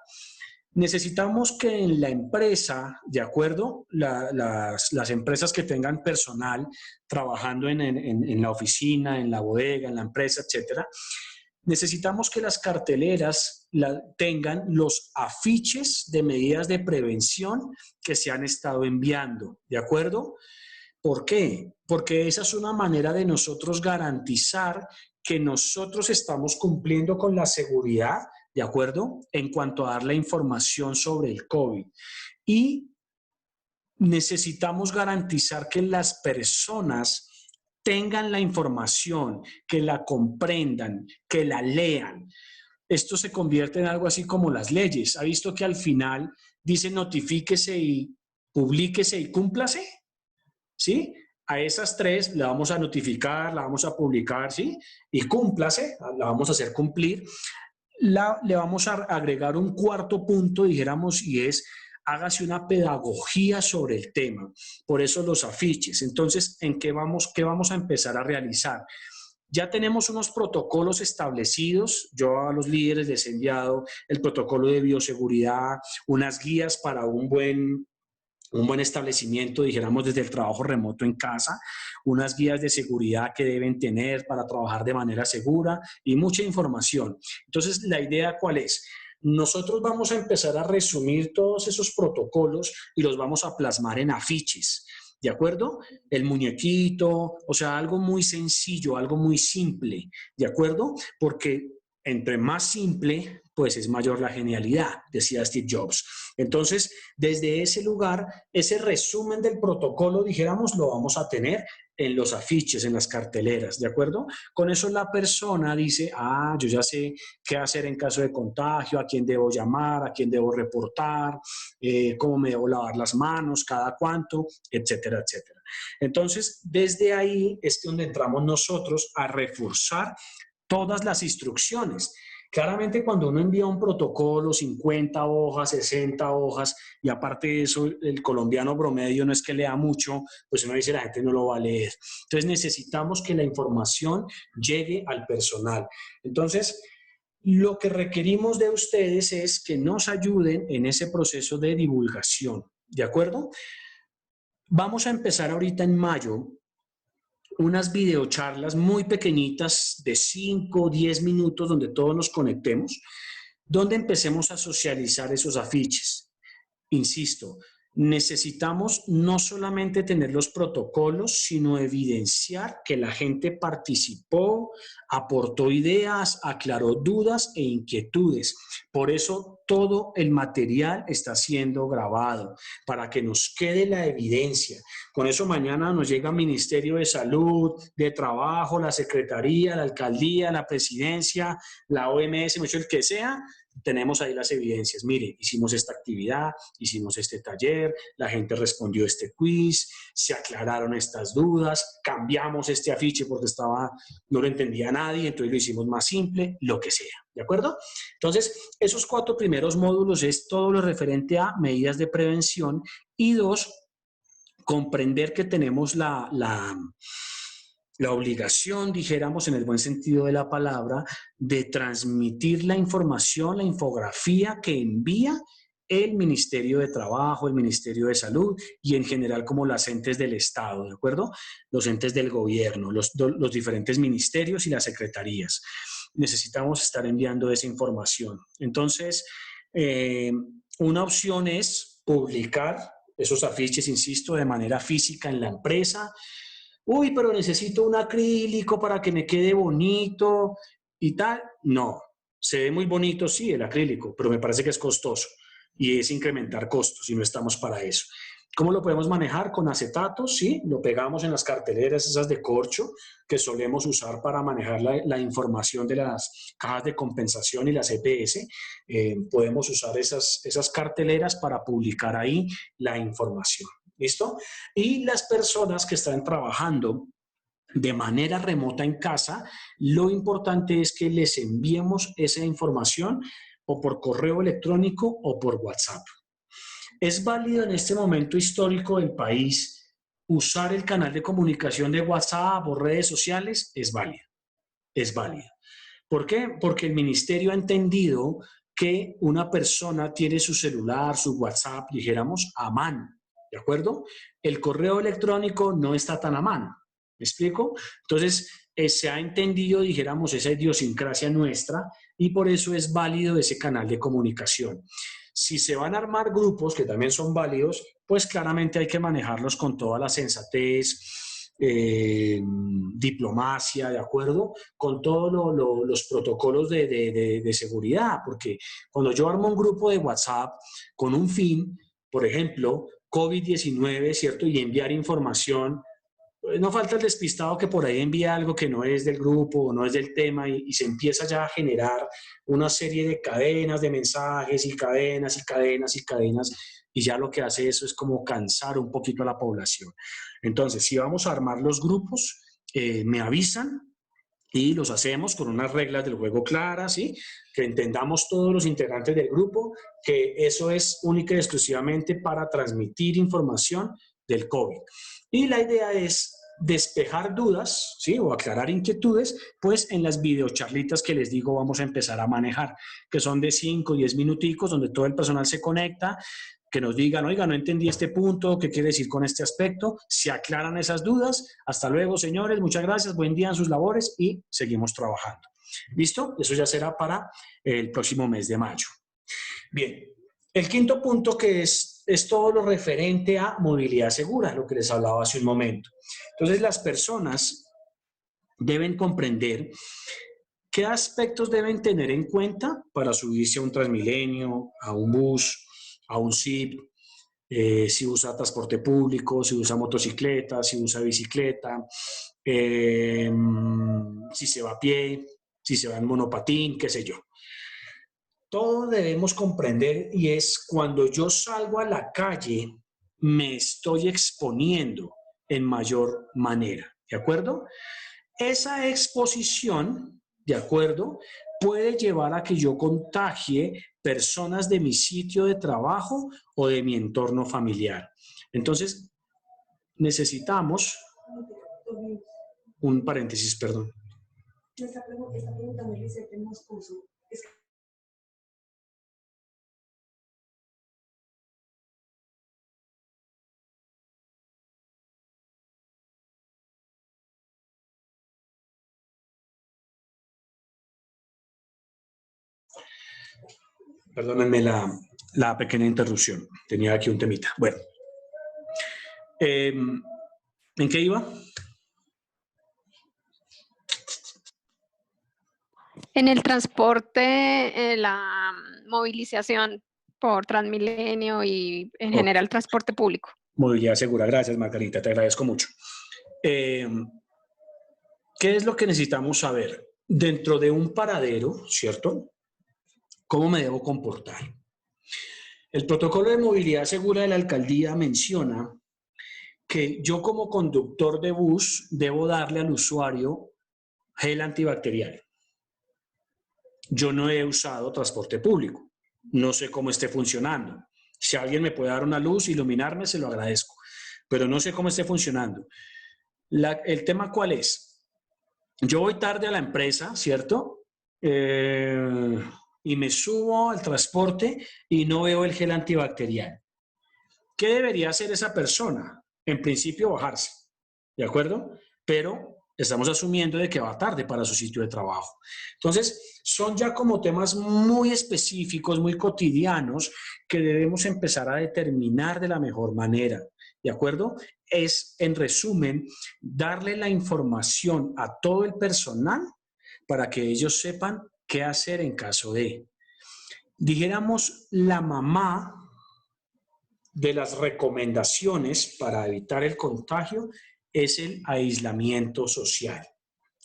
Necesitamos que en la empresa, ¿de acuerdo? Las empresas que tengan personal trabajando en la oficina, en la bodega, en la empresa, etcétera, necesitamos que las carteleras tengan los afiches de medidas de prevención que se han estado enviando, ¿de acuerdo? ¿Por qué? Porque esa es una manera de nosotros garantizar que nosotros estamos cumpliendo con la seguridad, ¿de acuerdo? En cuanto a dar la información sobre el COVID. Y necesitamos garantizar que las personas tengan la información, que la comprendan, que la lean. Esto se convierte en algo así como las leyes. ¿Ha visto que al final dice notifíquese y publíquese y cúmplase? ¿Sí? A esas tres la vamos a notificar, la vamos a publicar, ¿sí? Y cúmplase, la vamos a hacer cumplir. Le vamos a agregar un cuarto punto, dijéramos, y es hágase una pedagogía sobre el tema. Por eso los afiches. Entonces, ¿en qué vamos a empezar a realizar? Ya tenemos unos protocolos establecidos. Yo a los líderes les he enviado el protocolo de bioseguridad, unas guías para un buen establecimiento, dijéramos, desde el trabajo remoto en casa, unas guías de seguridad que deben tener para trabajar de manera segura y mucha información. Entonces, ¿la idea cuál es? Nosotros vamos a empezar a resumir todos esos protocolos y los vamos a plasmar en afiches. ¿De acuerdo? El muñequito, o sea, algo muy sencillo, algo muy simple, ¿de acuerdo? Porque entre más simple, pues es mayor la genialidad, decía Steve Jobs. Entonces, desde ese lugar, ese resumen del protocolo, dijéramos, lo vamos a tener en los afiches, en las carteleras, ¿de acuerdo? Con eso la persona dice, ah, yo ya sé qué hacer en caso de contagio, a quién debo llamar, a quién debo reportar, cómo me debo lavar las manos, cada cuánto, etcétera, etcétera. Entonces, desde ahí es donde entramos nosotros a reforzar todas las instrucciones. Claramente cuando uno envía un protocolo, 50 hojas, 60 hojas, y aparte de eso el colombiano promedio no es que lea mucho, pues uno dice la gente no lo va a leer. Entonces necesitamos que la información llegue al personal. Entonces, lo que requerimos de ustedes es que nos ayuden en ese proceso de divulgación, ¿de acuerdo? Vamos a empezar ahorita en mayo unas videocharlas muy pequeñitas de 5 o 10 minutos donde todos nos conectemos, donde empecemos a socializar esos afiches. Insisto, necesitamos no solamente tener los protocolos, sino evidenciar que la gente participó, aportó ideas, aclaró dudas e inquietudes. Por eso todo el material está siendo grabado, para que nos quede la evidencia. Con eso mañana nos llega el Ministerio de Salud, de Trabajo, la Secretaría, la Alcaldía, la Presidencia, la OMS, el que sea, tenemos ahí las evidencias. Mire, hicimos esta actividad, hicimos este taller, la gente respondió este quiz, se aclararon estas dudas, cambiamos este afiche porque no lo entendía nadie, entonces lo hicimos más simple, lo que sea, ¿de acuerdo? Entonces, esos 4 primeros módulos es todo lo referente a medidas de prevención y 2, comprender que tenemos la obligación, dijéramos en el buen sentido de la palabra, de transmitir la información, la infografía que envía el Ministerio de Trabajo, el Ministerio de Salud y en general como las entes del Estado, ¿de acuerdo? Los entes del gobierno, los diferentes ministerios y las secretarías. Necesitamos estar enviando esa información. Entonces, una opción es publicar esos afiches, insisto, de manera física en la empresa. Uy, pero necesito un acrílico para que me quede bonito y tal. No, se ve muy bonito, sí, el acrílico, pero me parece que es costoso y es incrementar costos y no estamos para eso. ¿Cómo lo podemos manejar? Con acetatos, sí, lo pegamos en las carteleras esas de corcho que solemos usar para manejar la información de las cajas de compensación y las EPS. Podemos usar esas carteleras para publicar ahí la información. ¿Listo? Y las personas que están trabajando de manera remota en casa, lo importante es que les enviemos esa información o por correo electrónico o por WhatsApp. ¿Es válido en este momento histórico del país usar el canal de comunicación de WhatsApp o redes sociales? Es válido. Es válido. ¿Por qué? Porque el ministerio ha entendido que una persona tiene su celular, su WhatsApp, dijéramos, a mano. ¿De acuerdo? El correo electrónico no está tan a mano. ¿Me explico? Entonces, se ha entendido, dijéramos, esa idiosincrasia nuestra y por eso es válido ese canal de comunicación. Si se van a armar grupos, que también son válidos, pues claramente hay que manejarlos con toda la sensatez, diplomacia, ¿de acuerdo? Con todos los protocolos de seguridad, porque cuando yo armo un grupo de WhatsApp con un fin, por ejemplo, COVID-19, ¿cierto? Y enviar información, pues no falta el despistado que por ahí envía algo que no es del grupo o no es del tema y se empieza ya a generar una serie de cadenas de mensajes y cadenas y cadenas y cadenas y ya lo que hace eso es como cansar un poquito a la población. Entonces, si vamos a armar los grupos, me avisan y los hacemos con unas reglas del juego claras, ¿sí? Que entendamos todos los integrantes del grupo que eso es única y exclusivamente para transmitir información del COVID. Y la idea es despejar dudas, ¿sí? O aclarar inquietudes, pues en las videocharlitas que les digo vamos a empezar a manejar, que son de 5 o 10 minuticos, donde todo el personal se conecta, que nos digan, oiga, no entendí este punto, ¿qué quiere decir con este aspecto? Se aclaran esas dudas. Hasta luego, señores, muchas gracias, buen día en sus labores y seguimos trabajando. ¿Listo? Eso ya será para el próximo mes de mayo. Bien, el quinto punto que es todo lo referente a movilidad segura, lo que les hablaba hace un momento. Entonces, las personas deben comprender qué aspectos deben tener en cuenta para subirse a un Transmilenio, a un bus, a un SIP, si usa transporte público, si usa motocicleta, si usa bicicleta, si se va a pie, si se va en monopatín, qué sé yo. Todo debemos comprender y es cuando yo salgo a la calle, me estoy exponiendo en mayor manera, ¿de acuerdo? Esa exposición, ¿de acuerdo?, puede llevar a que yo contagie personas de mi sitio de trabajo o de mi entorno familiar. Entonces, necesitamos un paréntesis, perdón. Esta pregunta me dice que no expuso. Perdónenme la pequeña interrupción. Tenía aquí un temita. Bueno. ¿En qué iba? En el transporte, la movilización por Transmilenio y en general transporte público. Movilidad segura. Gracias, Margarita. Te agradezco mucho. ¿Qué es lo que necesitamos saber? Dentro de un paradero, ¿cierto? ¿Cómo me debo comportar? El protocolo de movilidad segura de la alcaldía menciona que yo como conductor de bus debo darle al usuario gel antibacterial. Yo no he usado transporte público. No sé cómo esté funcionando. Si alguien me puede dar una luz, iluminarme, se lo agradezco. Pero no sé cómo esté funcionando. ¿El tema cuál es? Yo voy tarde a la empresa, ¿cierto? Y me subo al transporte y no veo el gel antibacterial. ¿Qué debería hacer esa persona? En principio, bajarse, ¿de acuerdo? Pero estamos asumiendo de que va tarde para su sitio de trabajo. Entonces, son ya como temas muy específicos, muy cotidianos, que debemos empezar a determinar de la mejor manera, ¿de acuerdo? Es, en resumen, darle la información a todo el personal para que ellos sepan qué hacer en caso de. Dijéramos, la mamá de las recomendaciones para evitar el contagio es el aislamiento social.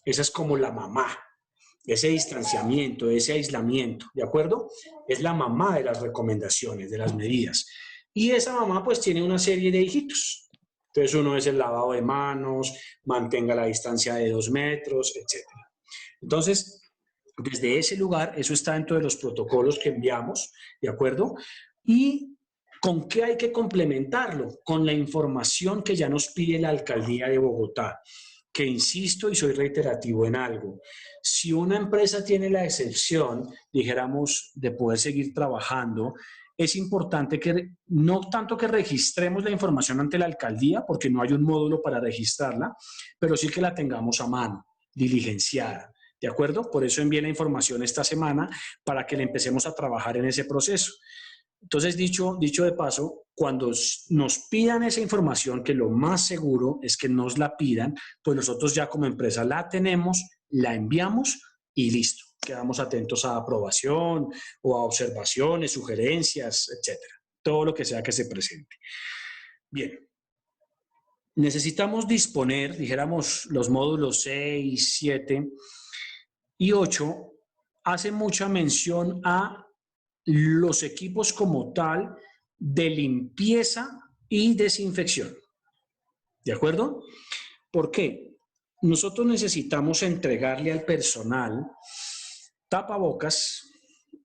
Esa es como la mamá, ese distanciamiento, ese aislamiento, ¿de acuerdo? Es la mamá de las recomendaciones, de las medidas. Y esa mamá pues tiene una serie de hijitos. Entonces uno es el lavado de manos, mantenga la distancia de 2 metros, etc. Entonces, desde ese lugar, eso está dentro de los protocolos que enviamos, ¿de acuerdo? Y ¿con qué hay que complementarlo? Con la información que ya nos pide la Alcaldía de Bogotá, que insisto y soy reiterativo en algo. Si una empresa tiene la excepción, dijéramos, de poder seguir trabajando, es importante que no tanto que registremos la información ante la Alcaldía, porque no hay un módulo para registrarla, pero sí que la tengamos a mano, diligenciada. ¿De acuerdo? Por eso envié la información esta semana para que le empecemos a trabajar en ese proceso. Entonces, dicho de paso, cuando nos pidan esa información, que lo más seguro es que nos la pidan, pues nosotros ya como empresa la tenemos, la enviamos y listo. Quedamos atentos a aprobación o a observaciones, sugerencias, etcétera. Todo lo que sea que se presente. Bien. Necesitamos disponer, dijéramos, los módulos 6, 7 y 8, hacen mucha mención a los equipos como tal de limpieza y desinfección. ¿De acuerdo? ¿Por qué? Nosotros necesitamos entregarle al personal tapabocas,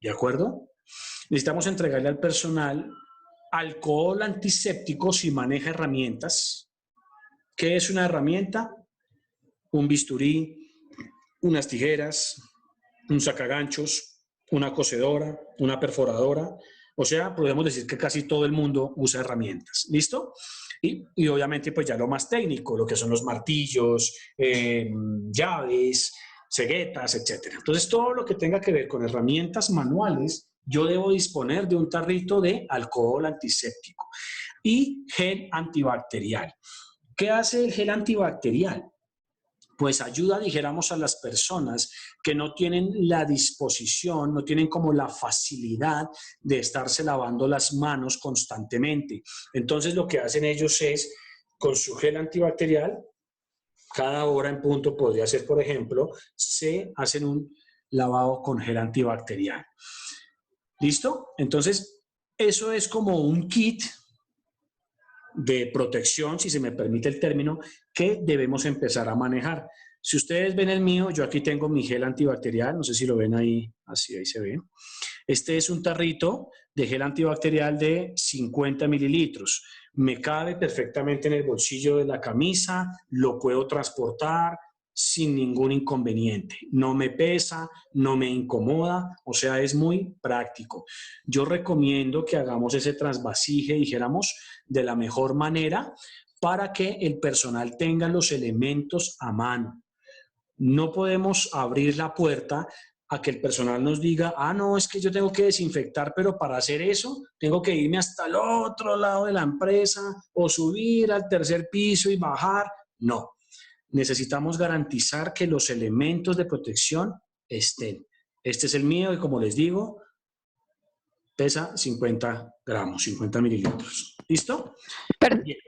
¿de acuerdo? Necesitamos entregarle al personal alcohol antiséptico si maneja herramientas. ¿Qué es una herramienta? Un bisturí, unas tijeras, un sacaganchos, una cocedora, una perforadora. O sea, podemos decir que casi todo el mundo usa herramientas. ¿Listo? Y obviamente pues ya lo más técnico, lo que son los martillos, llaves, ceguetas, etc. Entonces todo lo que tenga que ver con herramientas manuales, yo debo disponer de un tarrito de alcohol antiséptico y gel antibacterial. ¿Qué hace el gel antibacterial? Pues ayuda, dijéramos, a las personas que no tienen la disposición, no tienen como la facilidad de estarse lavando las manos constantemente. Entonces lo que hacen ellos es, con su gel antibacterial, cada hora en punto podría ser, por ejemplo, se hacen un lavado con gel antibacterial. ¿Listo? Entonces, eso es como un kit de protección, si se me permite el término, que debemos empezar a manejar. Si ustedes ven el mío, yo aquí tengo mi gel antibacterial, no sé si lo ven ahí, así ahí se ve. Este es un tarrito de gel antibacterial de 50 mililitros. Me cabe perfectamente en el bolsillo de la camisa, lo puedo transportar sin ningún inconveniente. No me pesa, no me incomoda, o sea, es muy práctico. Yo recomiendo que hagamos ese trasvasije, dijéramos, de la mejor manera para que el personal tenga los elementos a mano. No podemos abrir la puerta a que el personal nos diga, ah, no, es que yo tengo que desinfectar, pero para hacer eso tengo que irme hasta el otro lado de la empresa o subir al tercer piso y bajar. No, necesitamos garantizar que los elementos de protección estén. Este es el mío y como les digo, pesa 50 gramos, 50 mililitros. ¿Listo?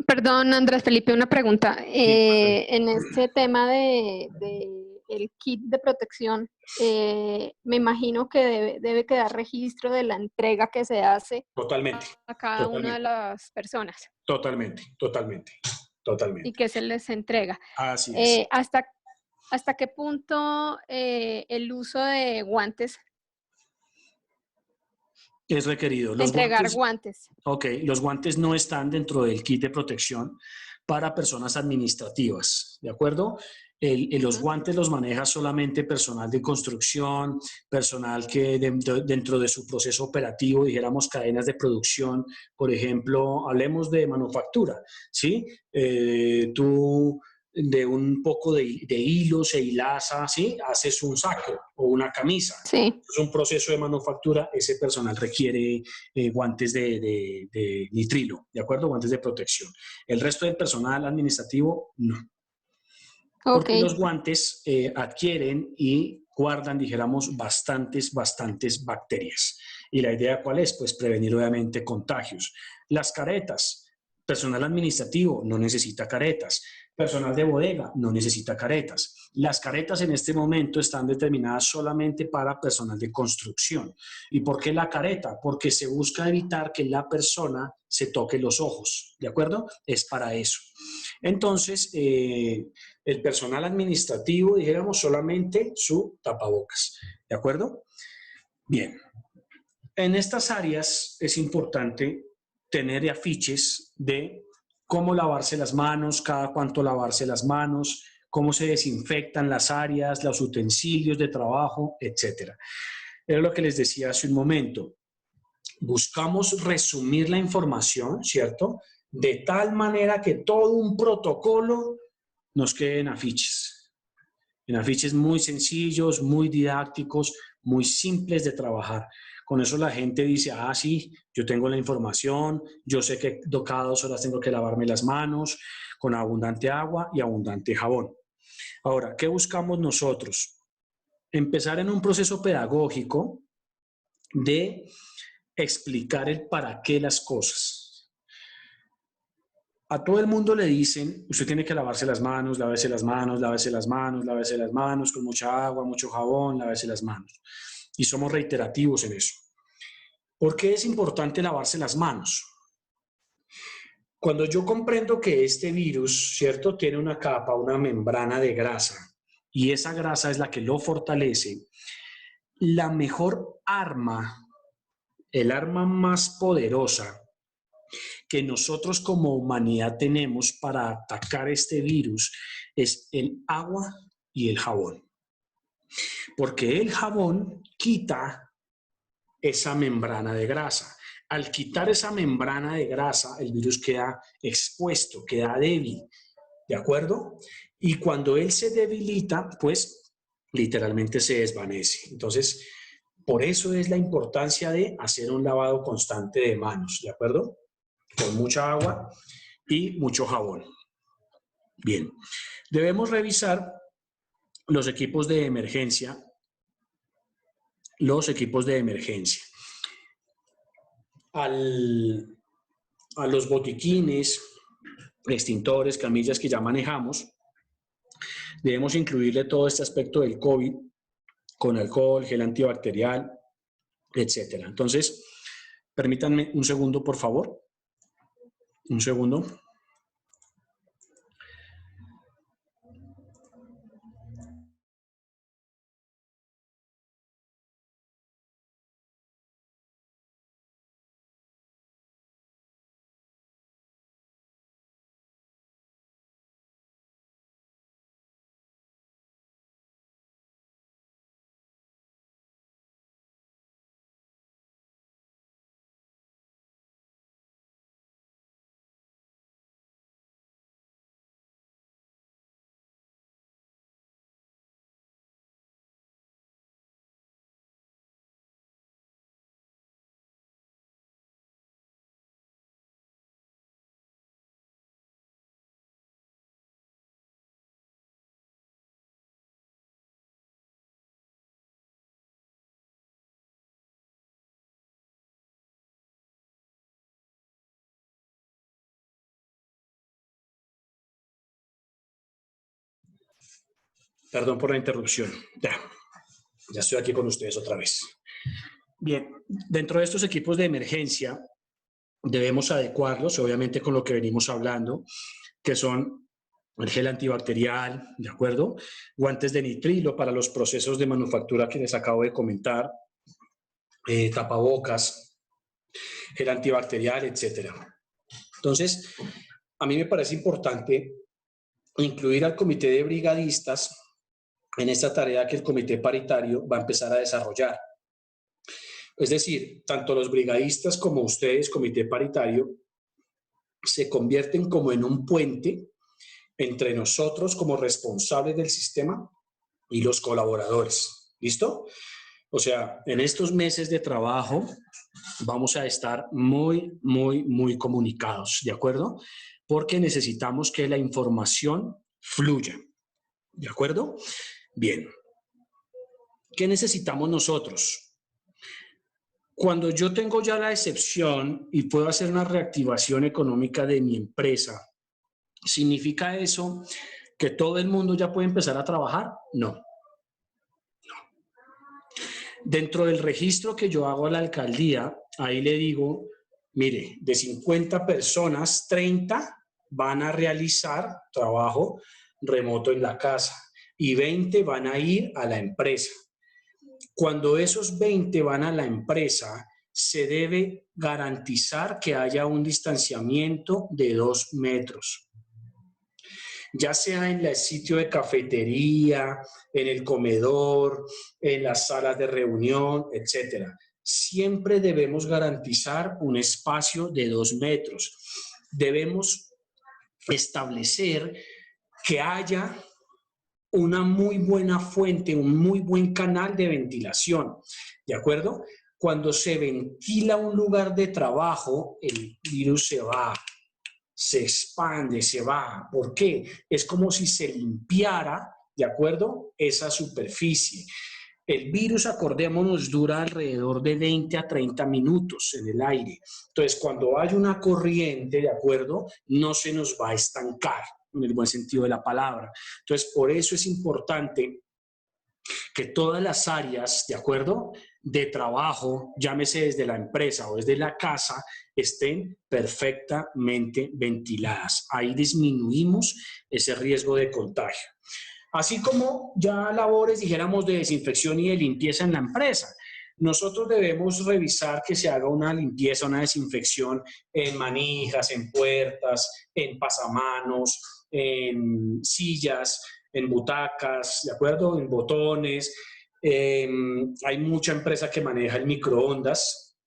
Perdón, Andrés Felipe, una pregunta. En este tema el kit de protección, me imagino que debe quedar registro de la entrega que se hace Totalmente. a cada una de las personas. Totalmente. Y que se les entrega. Así es. ¿Hasta qué punto el uso de guantes? Es requerido. Entregar guantes. Ok, los guantes no están dentro del kit de protección para personas administrativas, ¿de acuerdo? Los guantes los maneja solamente personal de construcción, personal que dentro de su proceso operativo, dijéramos cadenas de producción, por ejemplo, hablemos de manufactura, ¿sí? Tú de un poco de hilo se hilaza, ¿sí? Haces un saco o una camisa. Sí. Es un proceso de manufactura, ese personal requiere guantes de nitrilo, ¿de acuerdo? Guantes de protección. El resto del personal administrativo, no. Porque los guantes adquieren y guardan, dijéramos, bastantes bacterias. ¿Y la idea cuál es? Pues prevenir, obviamente, contagios. Las caretas, personal administrativo no necesita caretas. Personal de bodega no necesita caretas. Las caretas en este momento están determinadas solamente para personal de construcción. ¿Y por qué la careta? Porque se busca evitar que la persona se toque los ojos, ¿de acuerdo? Es para eso. Entonces, el personal administrativo, dijéramos, solamente su tapabocas, ¿de acuerdo? Bien. En estas áreas es importante tener afiches de cómo lavarse las manos, cada cuánto lavarse las manos, cómo se desinfectan las áreas, los utensilios de trabajo, etc. Era lo que les decía hace un momento. Buscamos resumir la información, ¿cierto? De tal manera que todo un protocolo nos quede en afiches muy sencillos, muy didácticos, muy simples de trabajar. Con eso la gente dice, ah, sí, yo tengo la información, yo sé que cada 2 horas tengo que lavarme las manos con abundante agua y abundante jabón. Ahora, ¿qué buscamos nosotros? Empezar en un proceso pedagógico de explicar el para qué las cosas. A todo el mundo le dicen, usted tiene que lavarse las manos, lávese las manos, lávese las manos, lávese las manos, con mucha agua, mucho jabón, lávese las manos. Y somos reiterativos en eso. ¿Por qué es importante lavarse las manos? Cuando yo comprendo que este virus, ¿cierto?, tiene una capa, una membrana de grasa, y esa grasa es la que lo fortalece, la mejor arma, el arma más poderosa que nosotros como humanidad tenemos para atacar este virus es el agua y el jabón. Porque el jabón quita esa membrana de grasa. Al quitar esa membrana de grasa, el virus queda expuesto, queda débil, ¿de acuerdo? Y cuando él se debilita, pues literalmente se desvanece. Entonces, por eso es la importancia de hacer un lavado constante de manos, ¿de acuerdo? Con mucha agua y mucho jabón. Bien, debemos revisar los equipos de emergencia. Los equipos de emergencia. A los botiquines, extintores, camillas que ya manejamos, debemos incluirle todo este aspecto del COVID con alcohol, gel antibacterial, etcétera. Entonces, permítanme un segundo, por favor. Un segundo. Perdón por la interrupción. Ya estoy aquí con ustedes otra vez. Bien, dentro de estos equipos de emergencia debemos adecuarlos, obviamente, con lo que venimos hablando, que son el gel antibacterial, ¿de acuerdo? Guantes de nitrilo para los procesos de manufactura que les acabo de comentar, tapabocas, gel antibacterial, etcétera. Entonces, a mí me parece importante incluir al comité de brigadistas en esta tarea que el comité paritario va a empezar a desarrollar. Es decir, tanto los brigadistas como ustedes, comité paritario, se convierten como en un puente entre nosotros como responsables del sistema y los colaboradores. ¿Listo? O sea, en estos meses de trabajo vamos a estar muy comunicados, ¿de acuerdo? Porque necesitamos que la información fluya, ¿de acuerdo? Bien. ¿Qué necesitamos nosotros? Cuando yo tengo ya la excepción y puedo hacer una reactivación económica de mi empresa, ¿significa eso que todo el mundo ya puede empezar a trabajar? No. Dentro del registro que yo hago a la alcaldía, ahí le digo, mire, de 50 personas, 30 van a realizar trabajo remoto en la casa y 20 van a ir a la empresa. Cuando esos 20 van a la empresa, se debe garantizar que haya un distanciamiento de 2 metros. Ya sea en el sitio de cafetería, en el comedor, en las salas de reunión, etcétera. Siempre debemos garantizar un espacio de 2 metros. Debemos establecer que haya una muy buena fuente, un muy buen canal de ventilación, ¿de acuerdo? Cuando se ventila un lugar de trabajo, el virus se va, se expande, se va. ¿Por qué? Es como si se limpiara, ¿de acuerdo?, esa superficie. El virus, acordémonos, dura alrededor de 20 a 30 minutos en el aire. Entonces, cuando hay una corriente, ¿de acuerdo?, no se nos va a estancar, en el buen sentido de la palabra. Entonces, por eso es importante que todas las áreas, ¿de acuerdo?, de trabajo, llámese desde la empresa o desde la casa, estén perfectamente ventiladas. Ahí disminuimos ese riesgo de contagio. Así como ya labores, dijéramos, de desinfección y de limpieza en la empresa. Nosotros debemos revisar que se haga una limpieza, una desinfección en manijas, en puertas, en pasamanos, en sillas, en butacas, ¿de acuerdo?, en botones. Hay mucha empresa que maneja el microondas.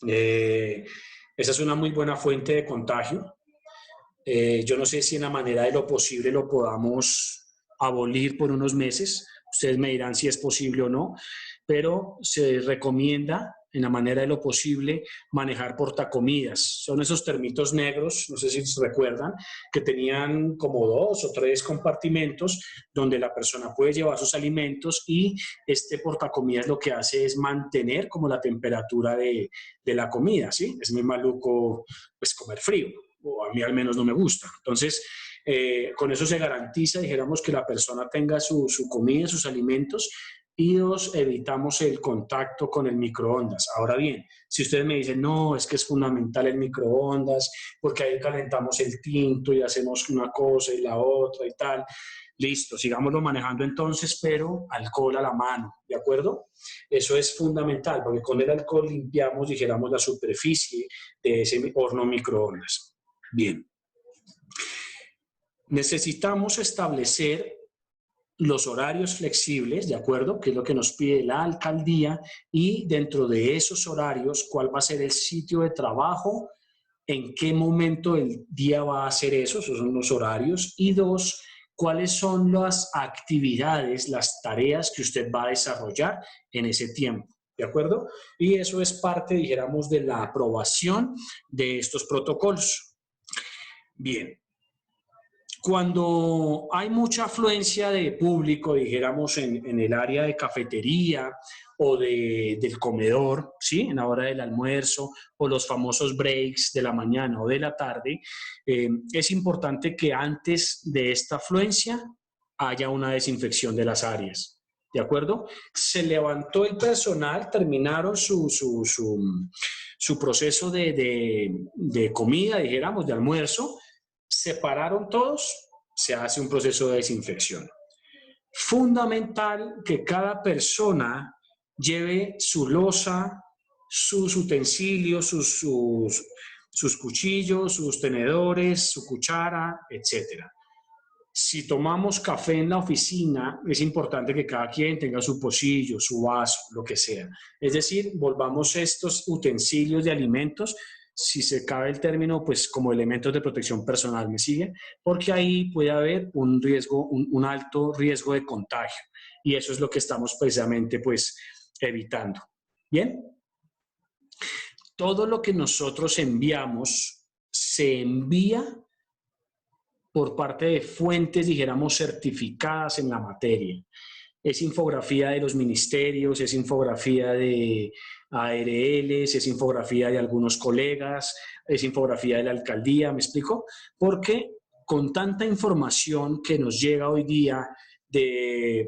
Esa es una muy buena fuente de contagio. Yo no sé si en la manera de lo posible lo podamos abolir por unos meses. Ustedes me dirán si es posible o no, pero se recomienda en la manera de lo posible manejar portacomidas. Son esos termitos negros, no sé si se recuerdan, que tenían como 2 o 3 compartimentos donde la persona puede llevar sus alimentos y este portacomidas lo que hace es mantener como la temperatura de la comida, ¿sí? Es muy maluco pues comer frío, o a mí al menos no me gusta. Entonces, con eso se garantiza, dijéramos, que la persona tenga su comida, sus alimentos, y evitamos el contacto con el microondas. Ahora bien, si ustedes me dicen, no, es que es fundamental el microondas, porque ahí calentamos el tinto y hacemos una cosa y la otra y tal, listo, sigámoslo manejando entonces, pero alcohol a la mano, ¿de acuerdo? Eso es fundamental, porque con el alcohol limpiamos, dijéramos, la superficie de ese horno microondas. Bien. Necesitamos establecer los horarios flexibles, ¿de acuerdo?, que es lo que nos pide la alcaldía, y dentro de esos horarios, cuál va a ser el sitio de trabajo, en qué momento del día va a hacer eso, esos son los horarios, y 2, cuáles son las actividades, las tareas que usted va a desarrollar en ese tiempo, ¿de acuerdo? Y eso es parte, dijéramos, de la aprobación de estos protocolos. Bien. Cuando hay mucha afluencia de público, dijéramos, en el área de cafetería o del comedor, ¿sí?, en la hora del almuerzo, o los famosos breaks de la mañana o de la tarde, es importante que antes de esta afluencia haya una desinfección de las áreas. ¿De acuerdo? Se levantó el personal, terminaron su proceso de comida, dijéramos, de almuerzo. Separaron todos, se hace un proceso de desinfección. Fundamental que cada persona lleve su loza, sus utensilios, sus cuchillos, sus tenedores, su cuchara, etc. Si tomamos café en la oficina, es importante que cada quien tenga su pocillo, su vaso, lo que sea. Es decir, volvamos estos utensilios de alimentos, si se cabe el término, pues como elementos de protección personal, ¿me sigue? Porque ahí puede haber un riesgo, un alto riesgo de contagio. Y eso es lo que estamos precisamente pues evitando. ¿Bien? Todo lo que nosotros enviamos se envía por parte de fuentes, dijéramos, certificadas en la materia. Es infografía de los ministerios, es infografía de ARLs, es infografía de algunos colegas, es infografía de la alcaldía, ¿me explico? Porque con tanta información que nos llega hoy día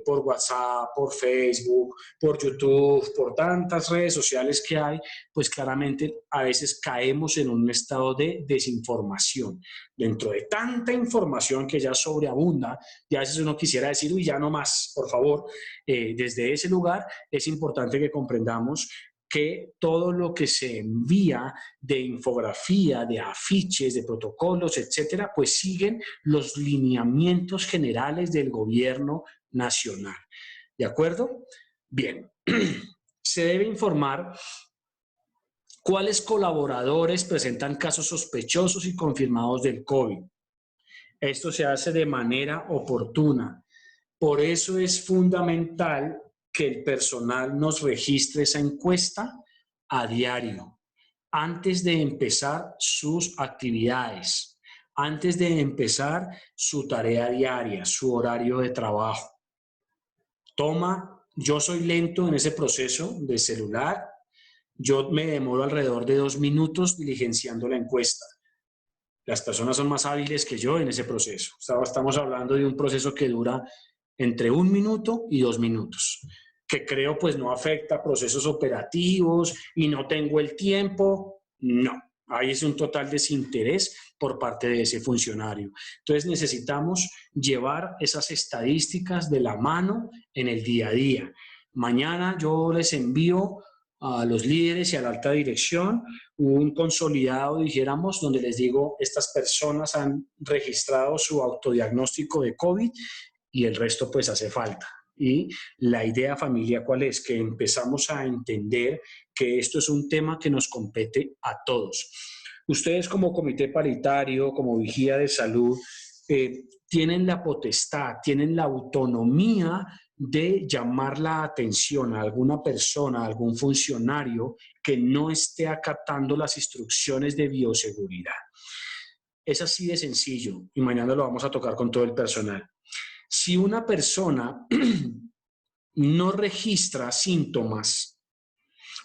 por WhatsApp, por Facebook, por YouTube, por tantas redes sociales que hay, pues claramente a veces caemos en un estado de desinformación. Dentro de tanta información que ya sobreabunda, y a veces uno quisiera decir, uy, ya no más, por favor, desde ese lugar es importante que comprendamos que todo lo que se envía de infografía, de afiches, de protocolos, etcétera, pues siguen los lineamientos generales del gobierno nacional. ¿De acuerdo? Bien. Se debe informar cuáles colaboradores presentan casos sospechosos y confirmados del COVID. Esto se hace de manera oportuna. Por eso es fundamental que el personal nos registre esa encuesta a diario, antes de empezar sus actividades, antes de empezar su tarea diaria, su horario de trabajo. Yo soy lento en ese proceso de celular, yo me demoro alrededor de 2 minutos diligenciando la encuesta. Las personas son más hábiles que yo en ese proceso. Estamos hablando de un proceso que dura entre 1 minuto y 2 minutos, que creo pues no afecta procesos operativos y no tengo el tiempo. No, ahí es un total desinterés por parte de ese funcionario. Entonces necesitamos llevar esas estadísticas de la mano en el día a día. Mañana yo les envío a los líderes y a la alta dirección un consolidado, dijéramos, donde les digo, estas personas han registrado su autodiagnóstico de COVID y el resto pues hace falta. Y la idea, familia, ¿cuál es? Que empezamos a entender que esto es un tema que nos compete a todos. Ustedes como comité paritario, como vigía de salud, tienen la potestad, tienen la autonomía de llamar la atención a alguna persona, a algún funcionario que no esté acatando las instrucciones de bioseguridad. Es así de sencillo y mañana lo vamos a tocar con todo el personal. Si una persona no registra síntomas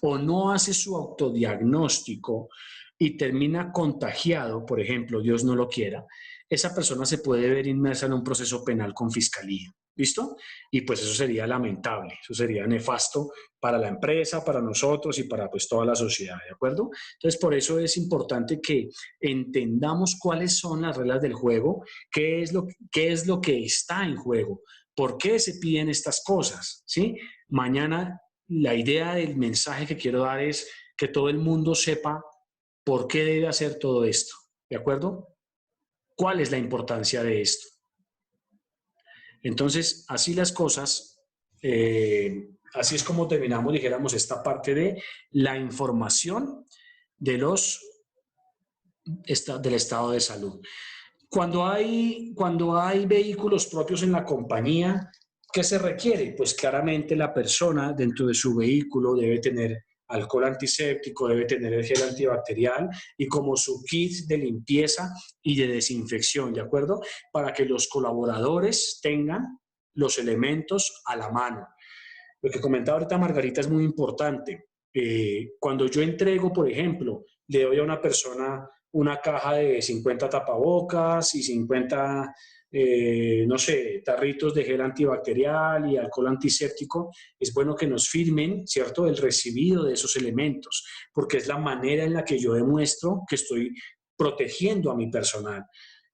o no hace su autodiagnóstico y termina contagiado, por ejemplo, Dios no lo quiera, esa persona se puede ver inmersa en un proceso penal con fiscalía. ¿Listo? Y pues eso sería lamentable, eso sería nefasto para la empresa, para nosotros y para pues toda la sociedad, ¿de acuerdo? Entonces por eso es importante que entendamos cuáles son las reglas del juego, qué es lo que está en juego, por qué se piden estas cosas, ¿sí? Mañana la idea del mensaje que quiero dar es que todo el mundo sepa por qué debe hacer todo esto, ¿de acuerdo? ¿Cuál es la importancia de esto? Entonces, así las cosas, así es como terminamos, dijéramos, esta parte de la información de del estado de salud. Cuando hay vehículos propios en la compañía, ¿qué se requiere? Pues claramente la persona dentro de su vehículo debe tener alcohol antiséptico, debe tener el gel antibacterial y como su kit de limpieza y de desinfección, ¿de acuerdo? Para que los colaboradores tengan los elementos a la mano. Lo que comentaba ahorita Margarita es muy importante. Cuando yo entrego, por ejemplo, le doy a una persona una caja de 50 tapabocas y 50 no sé, tarritos de gel antibacterial y alcohol antiséptico, es bueno que nos firmen, ¿cierto?, el recibido de esos elementos, porque es la manera en la que yo demuestro que estoy protegiendo a mi personal.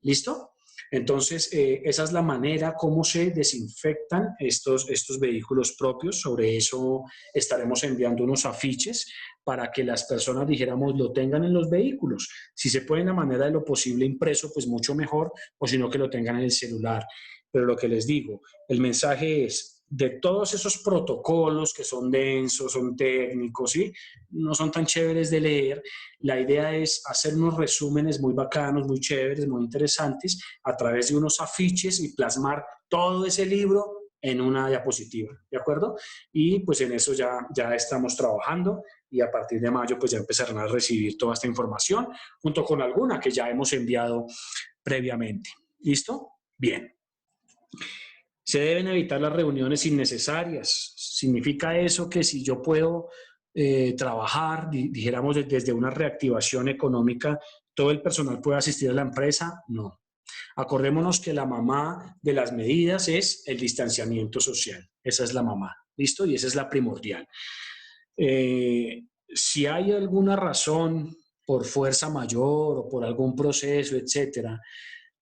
¿Listo? Entonces, esa es la manera como se desinfectan estos vehículos propios. Sobre eso estaremos enviando unos afiches para que las personas, dijéramos, lo tengan en los vehículos. Si se puede de la manera de lo posible impreso, pues mucho mejor, o si no, que lo tengan en el celular. Pero lo que les digo, el mensaje es, de todos esos protocolos que son densos, son técnicos, ¿sí?, no son tan chéveres de leer, la idea es hacer unos resúmenes muy bacanos, muy chéveres, muy interesantes, a través de unos afiches y plasmar todo ese libro en una diapositiva, ¿de acuerdo? Y pues en eso ya estamos trabajando y a partir de mayo pues ya empezarán a recibir toda esta información junto con alguna que ya hemos enviado previamente. ¿Listo? Bien. Se deben evitar las reuniones innecesarias. Significa eso que si yo puedo trabajar, dijéramos, desde una reactivación económica, todo el personal puede asistir a la empresa, no. Acordémonos que la mamá de las medidas es el distanciamiento social. Esa es la mamá, ¿listo? Y esa es la primordial. Si hay alguna razón por fuerza mayor o por algún proceso, etcétera,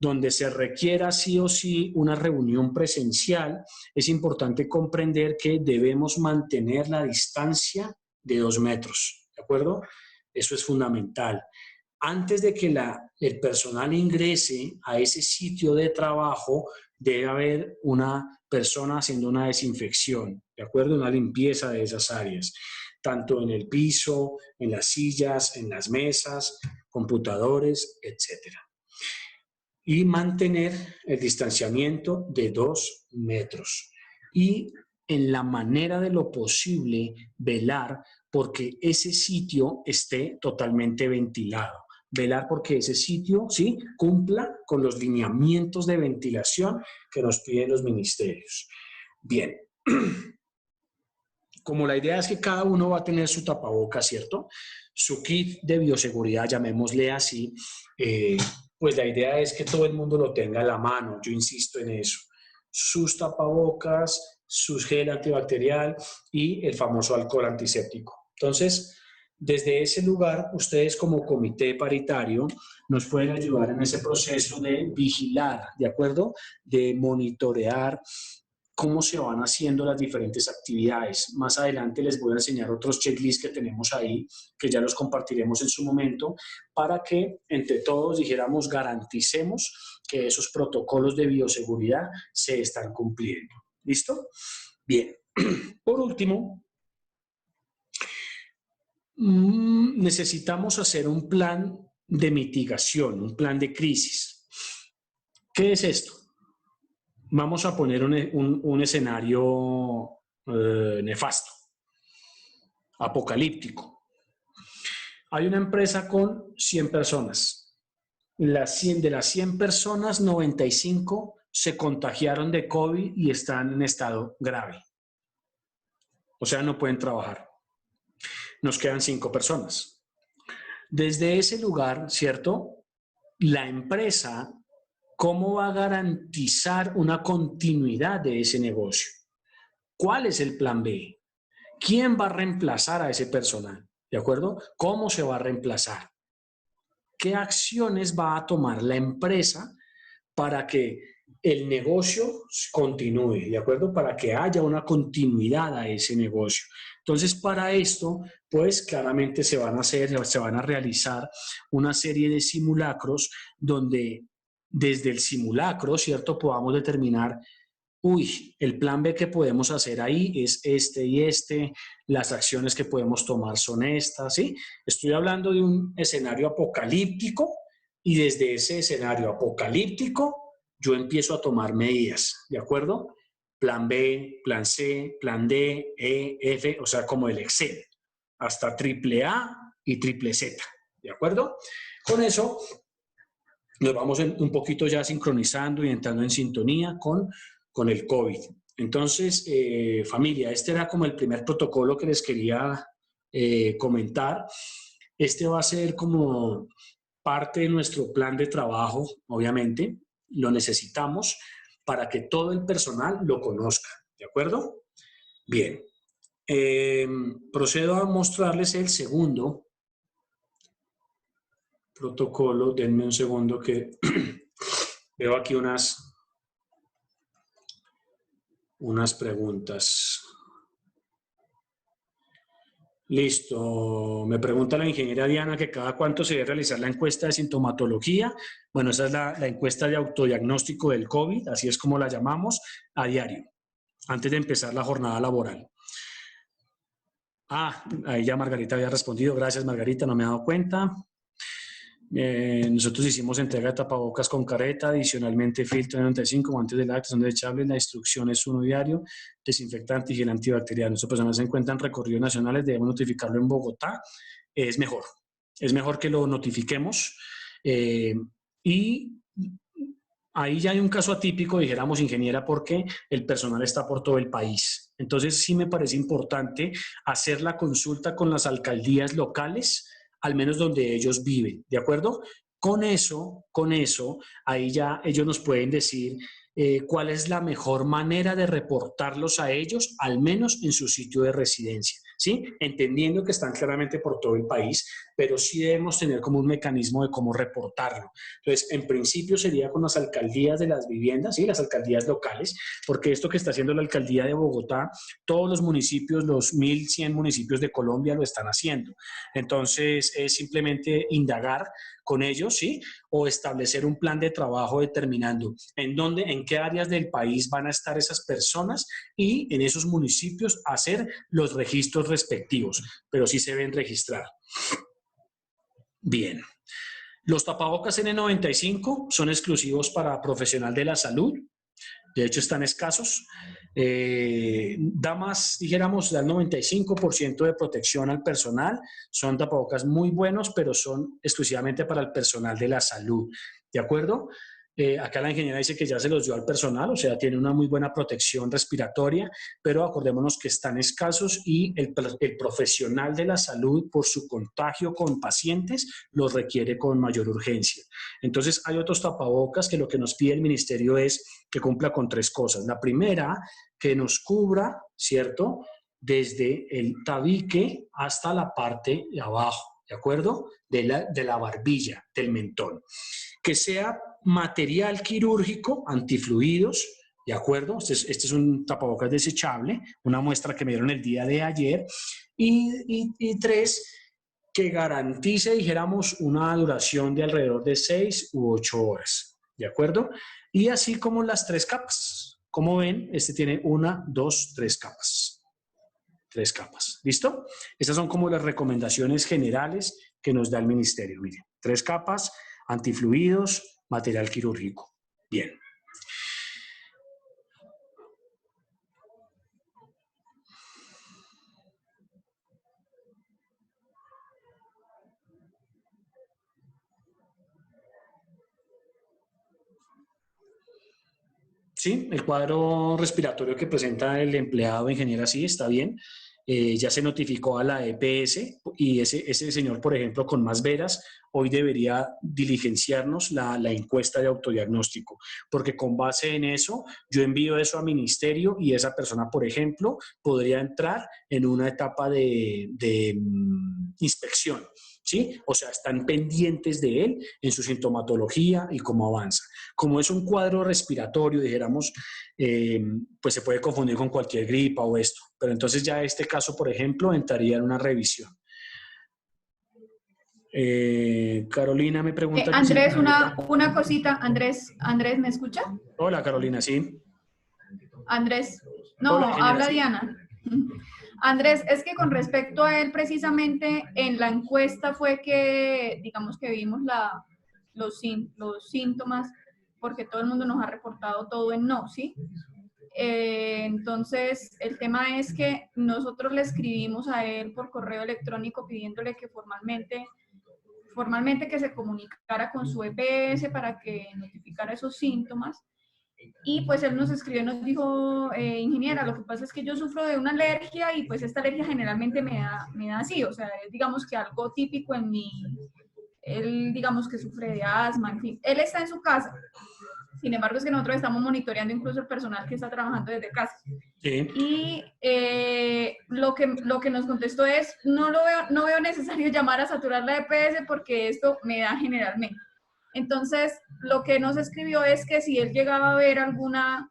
donde se requiera sí o sí una reunión presencial, es importante comprender que debemos mantener la distancia de 2 metros, ¿de acuerdo? Eso es fundamental. Antes de que el personal ingrese a ese sitio de trabajo, debe haber una persona haciendo una desinfección, ¿de acuerdo? Una limpieza de esas áreas, tanto en el piso, en las sillas, en las mesas, computadores, etcétera. Y mantener el distanciamiento de 2 metros. Y en la manera de lo posible, velar porque ese sitio esté totalmente ventilado. Velar porque ese sitio, ¿sí?, cumpla con los lineamientos de ventilación que nos piden los ministerios. Bien. Como la idea es que cada uno va a tener su tapaboca, ¿cierto? Su kit de bioseguridad, llamémosle así, pues la idea es que todo el mundo lo tenga a la mano, yo insisto en eso. Sus tapabocas, su gel antibacterial y el famoso alcohol antiséptico. Entonces, desde ese lugar, ustedes como comité paritario nos pueden ayudar en ese proceso de vigilar, ¿de acuerdo? De monitorear cómo se van haciendo las diferentes actividades. Más adelante les voy a enseñar otros checklists que tenemos ahí, que ya los compartiremos en su momento, para que entre todos, dijéramos, garanticemos que esos protocolos de bioseguridad se están cumpliendo. ¿Listo? Bien. Por último, necesitamos hacer un plan de mitigación, un plan de crisis. ¿Qué es esto? Vamos a poner un escenario nefasto, apocalíptico. Hay una empresa con 100 personas. De las 100 personas, 95 se contagiaron de COVID y están en estado grave. O sea, no pueden trabajar. Nos quedan 5 personas. Desde ese lugar, ¿cierto? La empresa, ¿cómo va a garantizar una continuidad de ese negocio? ¿Cuál es el plan B? ¿Quién va a reemplazar a ese personal? ¿De acuerdo? ¿Cómo se va a reemplazar? ¿Qué acciones va a tomar la empresa para que el negocio continúe? ¿De acuerdo? Para que haya una continuidad a ese negocio. Entonces, para esto, pues claramente se van a realizar una serie de simulacros donde desde el simulacro, ¿cierto?, podamos determinar, el plan B que podemos hacer ahí es este y este, las acciones que podemos tomar son estas, ¿sí? Estoy hablando de un escenario apocalíptico y desde ese escenario apocalíptico yo empiezo a tomar medidas, ¿de acuerdo? Plan B, plan C, plan D, E, F, o sea, como el Excel, hasta triple A y triple Z, ¿de acuerdo? Con eso nos vamos un poquito ya sincronizando y entrando en sintonía con el COVID. Entonces, familia, este era como el primer protocolo que les quería comentar. Este va a ser como parte de nuestro plan de trabajo, obviamente. Lo necesitamos para que todo el personal lo conozca, ¿de acuerdo? Bien. Procedo a mostrarles el segundo protocolo. Denme un segundo que veo aquí unas preguntas. Listo. Me pregunta la ingeniera Diana que cada cuánto se debe realizar la encuesta de sintomatología. Bueno, esa es la encuesta de autodiagnóstico del COVID, así es como la llamamos, a diario, antes de empezar la jornada laboral. Ahí ya Margarita había respondido. Gracias, Margarita, no me he dado cuenta. Nosotros hicimos entrega de tapabocas con careta, adicionalmente filtro 95, guantes de látex, son desechables, la instrucción es uno diario, desinfectante y gel antibacterial. Nuestras personas se encuentran en recorridos nacionales, debemos notificarlo en Bogotá. Es mejor que lo notifiquemos. Y ahí ya hay un caso atípico, dijéramos, ingeniera, porque el personal está por todo el país. Entonces sí me parece importante hacer la consulta con las alcaldías locales, al menos donde ellos viven, ¿de acuerdo? Con eso, ahí ya ellos nos pueden decir cuál es la mejor manera de reportarlos a ellos, al menos en su sitio de residencia, ¿sí? Entendiendo que están claramente por todo el país, pero sí debemos tener como un mecanismo de cómo reportarlo. Entonces, en principio sería con las alcaldías de las viviendas, ¿sí? Las alcaldías locales, porque esto que está haciendo la alcaldía de Bogotá, todos los municipios, los 1.100 municipios de Colombia lo están haciendo. Entonces, es simplemente indagar con ellos, ¿sí? O establecer un plan de trabajo determinando en qué áreas del país van a estar esas personas y en esos municipios hacer los registros respectivos, pero sí se deben registrar. Bien. Los tapabocas N95 son exclusivos para profesional de la salud. de hecho están escasos. Da más, dijéramos, da el 95% de protección al personal. Son tapabocas muy buenos, pero son exclusivamente para el personal de la salud. ¿De acuerdo? Acá la ingeniera dice que ya se los dio al personal, o sea, tiene una muy buena protección respiratoria, pero acordémonos que están escasos y el profesional de la salud, por su contagio con pacientes, los requiere con mayor urgencia. Entonces, hay otros tapabocas que lo que nos pide el ministerio es que cumpla con 3 cosas. La primera, que nos cubra, ¿cierto?, desde el tabique hasta la parte de abajo, ¿de acuerdo? De la barbilla, del mentón. Que sea material quirúrgico, antifluidos, ¿de acuerdo? Este es un tapabocas desechable, una muestra que me dieron el día de ayer. Y 3, que garantice, dijéramos, una duración de alrededor de 6 u 8 horas, ¿de acuerdo? Y así como las 3 capas. Como ven, este tiene 1, 2, 3 capas. 3 capas, ¿listo? Estas son como las recomendaciones generales que nos da el ministerio. Miren, 3 capas, antifluidos, material quirúrgico. Bien. Sí, el cuadro respiratorio que presenta el empleado ingeniero, sí, está bien. Ya se notificó a la EPS y ese señor, por ejemplo, con más veras, hoy debería diligenciarnos la encuesta de autodiagnóstico, porque con base en eso, yo envío eso a ministerio y esa persona, por ejemplo, podría entrar en una etapa de inspección, ¿sí? O sea, están pendientes de él en su sintomatología y cómo avanza. Como es un cuadro respiratorio, dijéramos, pues se puede confundir con cualquier gripa o esto, pero entonces ya este caso, por ejemplo, entraría en una revisión. Carolina me pregunta... Andrés, una cosita. Andrés, ¿me escucha? Hola, Carolina, sí. Andrés, no, Hola, habla sí. Diana. Andrés, es que con respecto a él, precisamente en la encuesta fue que, digamos que vimos los síntomas, porque todo el mundo nos ha reportado todo en no, ¿sí? Entonces, el tema es que nosotros le escribimos a él por correo electrónico pidiéndole que formalmente que se comunicara con su EPS para que notificara esos síntomas. Y pues él nos escribió y nos dijo, ingeniera, lo que pasa es que yo sufro de una alergia y pues esta alergia generalmente me da así, o sea, es, digamos que algo típico en mí, él digamos que sufre de asma, en fin, él está en su casa. Sin embargo, es que nosotros estamos monitoreando incluso el personal que está trabajando desde casa. Sí. Y lo que nos contestó es, no veo necesario llamar a saturar la EPS porque esto me da generalmente. Entonces, lo que nos escribió es que si él llegaba a ver alguna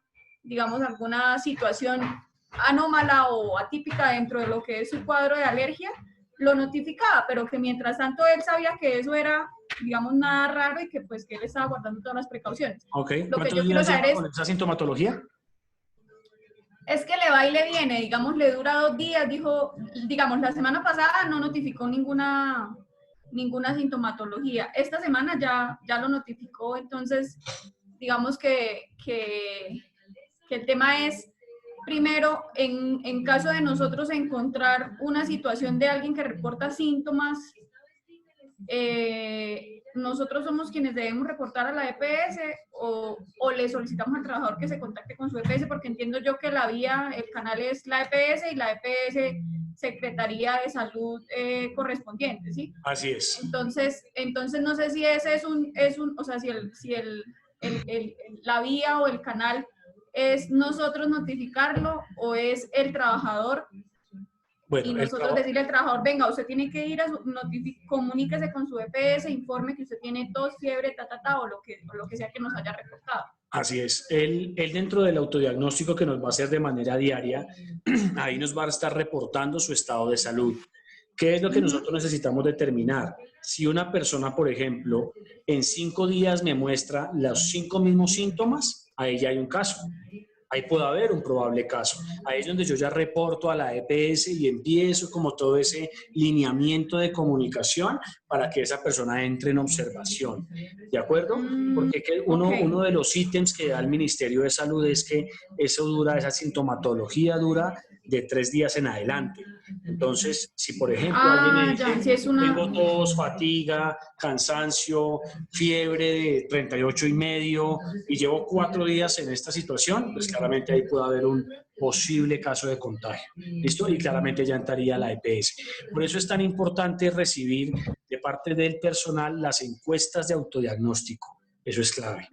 situación anómala o atípica dentro de lo que es su cuadro de alergia, lo notificaba, pero que mientras tanto él sabía que eso era, digamos, nada raro y que pues que él estaba guardando todas las precauciones. Ok, ¿Cuántos días lleva con esa sintomatología? Es que le va y le viene, digamos, le dura 2 días, dijo, digamos, la semana pasada no notificó ninguna sintomatología. Esta semana ya lo notificó, entonces, digamos que el tema es, primero, en caso de nosotros encontrar una situación de alguien que reporta síntomas, nosotros somos quienes debemos reportar a la EPS o le solicitamos al trabajador que se contacte con su EPS, porque entiendo yo que la vía, el canal es la EPS y la EPS Secretaría de Salud correspondiente, ¿sí? Así es. Entonces no sé si ese es un o sea, si la vía o el canal es nosotros notificarlo o es el trabajador. Bueno, y nosotros decirle al trabajador, venga, usted tiene que ir a comuníquese con su EPS, informe que usted tiene tos, fiebre, o lo que sea que nos haya reportado. Así es. Él dentro del autodiagnóstico que nos va a hacer de manera diaria, ahí nos va a estar reportando su estado de salud. ¿Qué es lo que nosotros necesitamos determinar? Si una persona, por ejemplo, en 5 días me muestra los 5 mismos síntomas, ahí ya hay un caso. Ahí puede haber un probable caso. Ahí es donde yo ya reporto a la EPS y empiezo como todo ese lineamiento de comunicación para que esa persona entre en observación. ¿De acuerdo? Porque uno de los ítems que da el Ministerio de Salud es que esa sintomatología dura de 3 días en adelante. Entonces, si por ejemplo alguien me dice, si es tengo tos, fatiga, cansancio, fiebre de 38,5 y llevo 4 días en esta situación, pues claramente ahí puede haber un posible caso de contagio. ¿Listo? Y claramente ya entraría la EPS. Por eso es tan importante recibir de parte del personal las encuestas de autodiagnóstico. Eso es clave.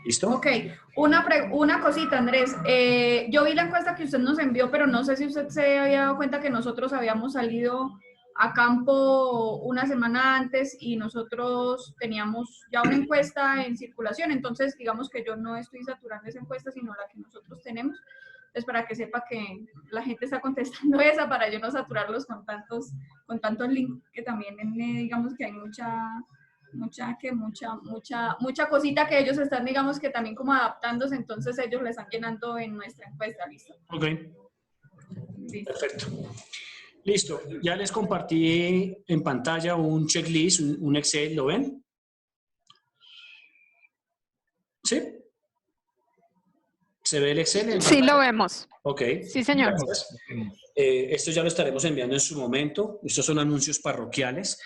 ¿Listo? Ok, una cosita, Andrés. Yo vi la encuesta que usted nos envió, pero no sé si usted se había dado cuenta que nosotros habíamos salido a campo una semana antes y nosotros teníamos ya una encuesta en circulación. Entonces, digamos que yo no estoy saturando esa encuesta, sino la que nosotros tenemos. Entonces, para que sepa que la gente está contestando esa, para yo no saturarlos con tantos links, que también digamos que hay mucha cosita que ellos están, digamos que también como adaptándose, entonces ellos le están llenando en nuestra encuesta, ¿listo? Ok. Listo. Perfecto. Listo. Ya les compartí en pantalla un checklist, un Excel, ¿lo ven? ¿Sí? ¿Se ve el Excel en Sí, pantalla? lo vemos. Ok. Sí, señor. Gracias. Esto ya lo estaremos enviando en su momento. Estos son anuncios parroquiales.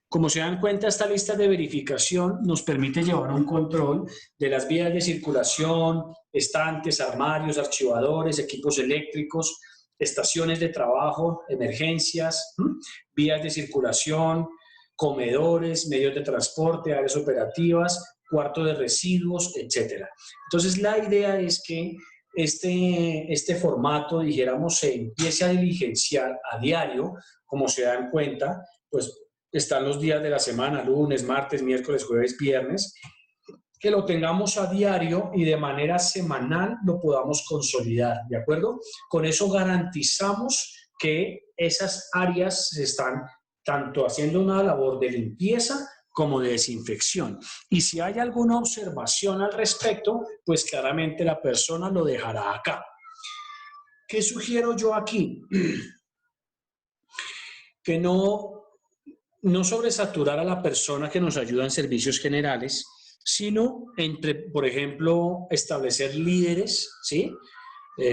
Como se dan cuenta, esta lista de verificación nos permite llevar un control de las vías de circulación, estantes, armarios, archivadores, equipos eléctricos, estaciones de trabajo, emergencias, vías de circulación, comedores, medios de transporte, áreas operativas, cuarto de residuos, etc. Entonces, la idea es que este formato, dijéramos, se empiece a diligenciar a diario. Como se dan cuenta, pues están los días de la semana, lunes, martes, miércoles, jueves, viernes, que lo tengamos a diario y de manera semanal lo podamos consolidar, ¿de acuerdo? Con eso garantizamos que esas áreas se están tanto haciendo una labor de limpieza como de desinfección. Y si hay alguna observación al respecto, pues claramente la persona lo dejará acá. ¿Qué sugiero yo aquí? Que no sobresaturar a la persona que nos ayuda en servicios generales, sino por ejemplo, establecer líderes, ¿sí?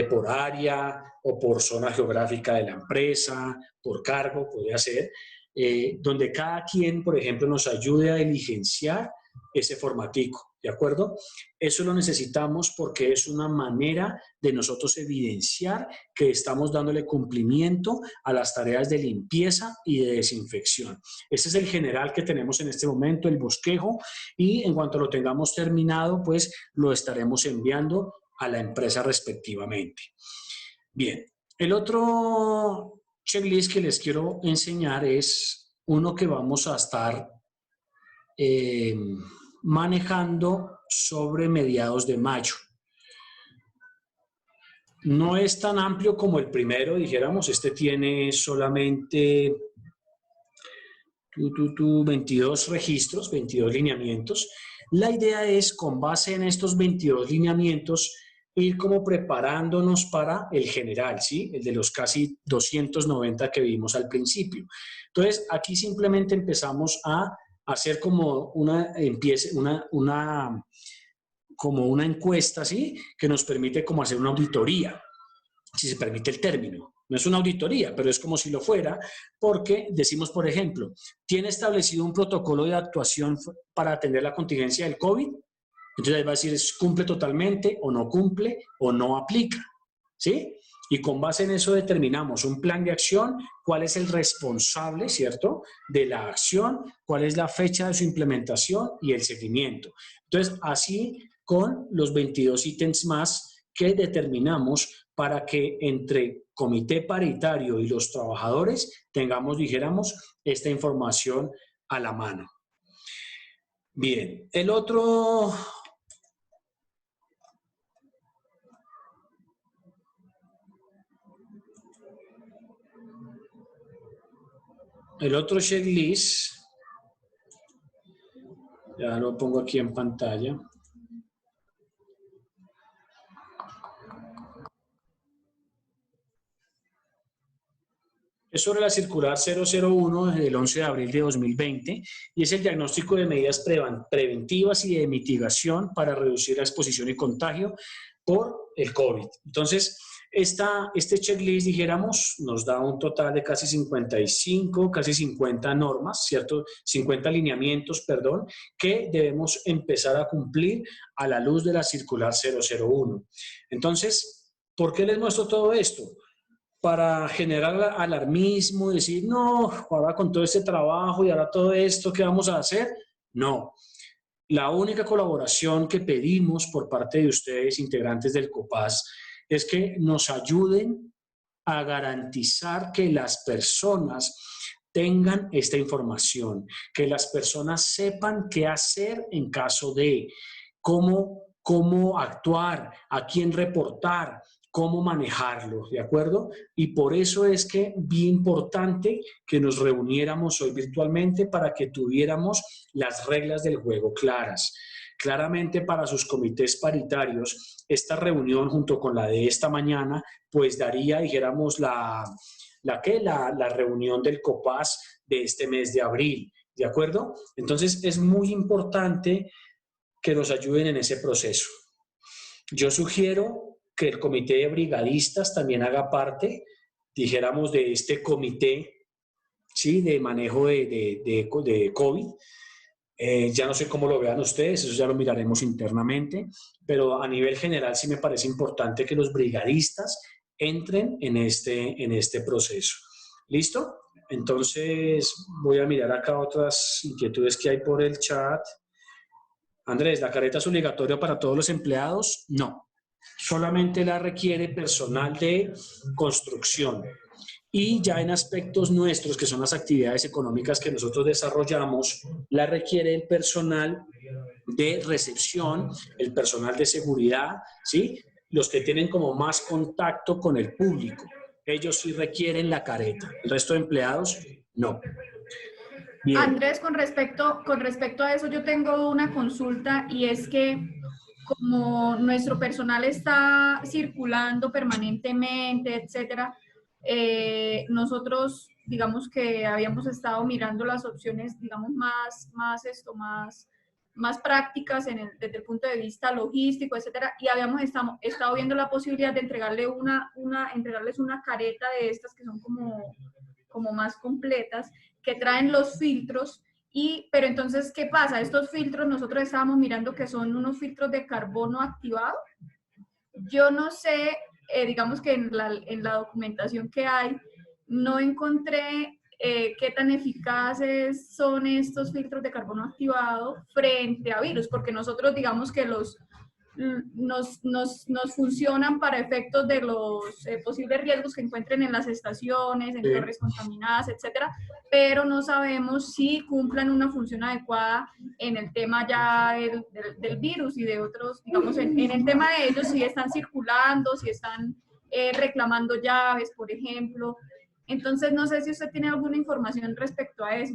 Por área o por zona geográfica de la empresa, por cargo, podría ser, donde cada quien, por ejemplo, nos ayude a diligenciar ese formatico, ¿de acuerdo? Eso lo necesitamos porque es una manera de nosotros evidenciar que estamos dándole cumplimiento a las tareas de limpieza y de desinfección. Ese es el general que tenemos en este momento, el bosquejo, y en cuanto lo tengamos terminado, pues lo estaremos enviando a la empresa respectivamente. Bien, el otro checklist que les quiero enseñar es uno que vamos a estar manejando sobre mediados de mayo. No es tan amplio como el primero, dijéramos, este tiene solamente 22 registros, 22 lineamientos. La idea es, con base en estos 22 lineamientos, ir como preparándonos para el general, ¿sí? El de los casi 290 que vimos al principio. Entonces, aquí simplemente empezamos a hacer como una encuesta, ¿sí? Que nos permite como hacer una auditoría, si se permite el término. No es una auditoría, pero es como si lo fuera, porque decimos, por ejemplo, ¿tiene establecido un protocolo de actuación para atender la contingencia del COVID? Entonces ahí va a decir, ¿cumple totalmente o no cumple o no aplica? ¿Sí? Y con base en eso determinamos un plan de acción, cuál es el responsable, ¿cierto?, de la acción, cuál es la fecha de su implementación y el seguimiento. Entonces, así con los 22 ítems más que determinamos para que entre comité paritario y los trabajadores tengamos, dijéramos, esta información a la mano. Bien, el otro checklist, ya lo pongo aquí en pantalla. Es sobre la circular 001 del 11 de abril de 2020 y es el diagnóstico de medidas preventivas y de mitigación para reducir la exposición y contagio por el COVID. Entonces, este checklist, dijéramos, nos da un total de casi 55, casi 50 normas, ¿cierto? 50 lineamientos, perdón, que debemos empezar a cumplir a la luz de la circular 001. Entonces, ¿por qué les muestro todo esto? Para generar alarmismo, decir, no, ahora con todo este trabajo y ahora todo esto, ¿qué vamos a hacer? No. La única colaboración que pedimos por parte de ustedes, integrantes del COPAS, es que nos ayuden a garantizar que las personas tengan esta información, que las personas sepan qué hacer en caso de cómo actuar, a quién reportar, cómo manejarlo, ¿de acuerdo? Y por eso es que bien importante que nos reuniéramos hoy virtualmente para que tuviéramos las reglas del juego claras. Claramente para sus comités paritarios, esta reunión junto con la de esta mañana, pues daría, dijéramos, la reunión del COPAS de este mes de abril, ¿de acuerdo? Entonces es muy importante que nos ayuden en ese proceso. Yo sugiero que el comité de brigadistas también haga parte, dijéramos, de este comité, ¿sí?, de manejo de COVID. Ya no sé cómo lo vean ustedes, eso ya lo miraremos internamente, pero a nivel general sí me parece importante que los brigadistas entren en este proceso. ¿Listo? Entonces voy a mirar acá otras inquietudes que hay por el chat. Andrés, ¿la careta es obligatoria para todos los empleados? No. Solamente la requiere personal de construcción. Y ya en aspectos nuestros, que son las actividades económicas que nosotros desarrollamos, la requiere el personal de recepción, el personal de seguridad, ¿sí? Los que tienen como más contacto con el público. Ellos sí requieren la careta. El resto de empleados, no. Bien. Andrés, con respecto a eso, yo tengo una consulta y es que como nuestro personal está circulando permanentemente, etcétera, nosotros, digamos que habíamos estado mirando las opciones, digamos, más prácticas desde el punto de vista logístico, etcétera, y habíamos estado viendo la posibilidad de entregarles una careta de estas que son como más completas, que traen los filtros. Pero entonces, ¿qué pasa? Estos filtros nosotros estábamos mirando que son unos filtros de carbono activado. Yo no sé, digamos que en la documentación que hay, no encontré qué tan eficaces son estos filtros de carbono activado frente a virus, porque nosotros digamos que nos funcionan para efectos de los posibles riesgos que encuentren en las estaciones, en torres contaminadas, etcétera, pero no sabemos si cumplan una función adecuada en el tema ya del virus y de otros, digamos, en el tema de ellos, si están circulando, si están reclamando llaves, por ejemplo. Entonces, no sé si usted tiene alguna información respecto a eso.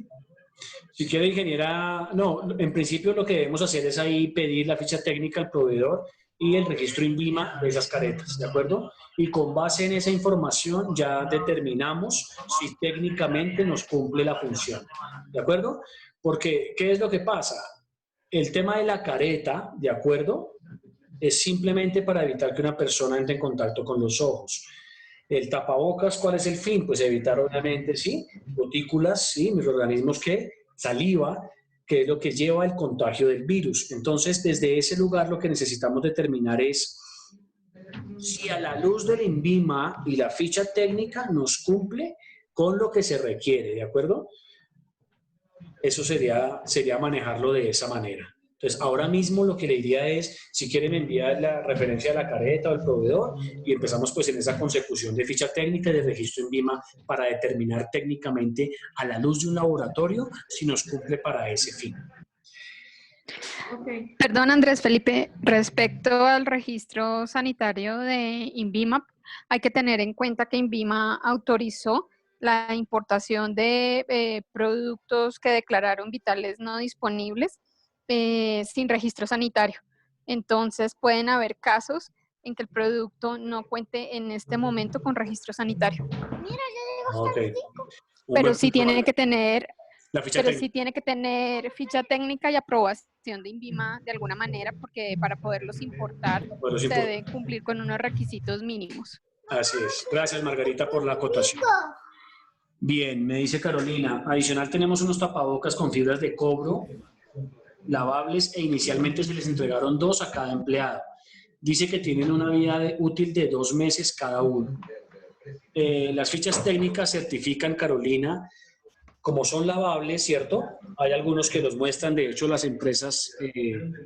Si quiere, ingeniera, no, en principio lo que debemos hacer es ahí pedir la ficha técnica al proveedor y el registro INVIMA de esas caretas, ¿de acuerdo? Y con base en esa información ya determinamos si técnicamente nos cumple la función, ¿de acuerdo? Porque, ¿qué es lo que pasa? El tema de la careta, ¿de acuerdo?, es simplemente para evitar que una persona entre en contacto con los ojos. El tapabocas, ¿cuál es el fin? Pues evitar, obviamente, sí, gotículas, sí, microorganismos saliva, que es lo que lleva el contagio del virus. Entonces, desde ese lugar lo que necesitamos determinar es si a la luz del INVIMA y la ficha técnica nos cumple con lo que se requiere, ¿de acuerdo? Eso sería manejarlo de esa manera. Entonces, ahora mismo lo que le diría es, si quieren enviar la referencia de la careta o el proveedor y empezamos pues en esa consecución de ficha técnica y de registro INVIMA para determinar técnicamente a la luz de un laboratorio si nos cumple para ese fin. Okay. Perdón, Andrés Felipe, respecto al registro sanitario de INVIMA, hay que tener en cuenta que INVIMA autorizó la importación de productos que declararon vitales no disponibles sin registro sanitario. Entonces pueden haber casos en que el producto no cuente en este momento con registro sanitario. Ok. Pero Humberto, sí tiene que tener, la ficha pero técnica. sí tiene que tener ficha técnica y aprobación de INVIMA de alguna manera, porque para poderlos importar Bueno, es se importante. deben cumplir con unos requisitos mínimos. Así es. Gracias, Margarita, por la acotación. Bien, me dice Carolina, adicional tenemos unos tapabocas con fibras de cobro lavables e inicialmente se les entregaron 2 a cada empleado. Dice que tienen una vida útil de 2 meses cada uno. Las fichas técnicas certifican, Carolina, como son lavables, ¿cierto? Hay algunos que los muestran, de hecho las empresas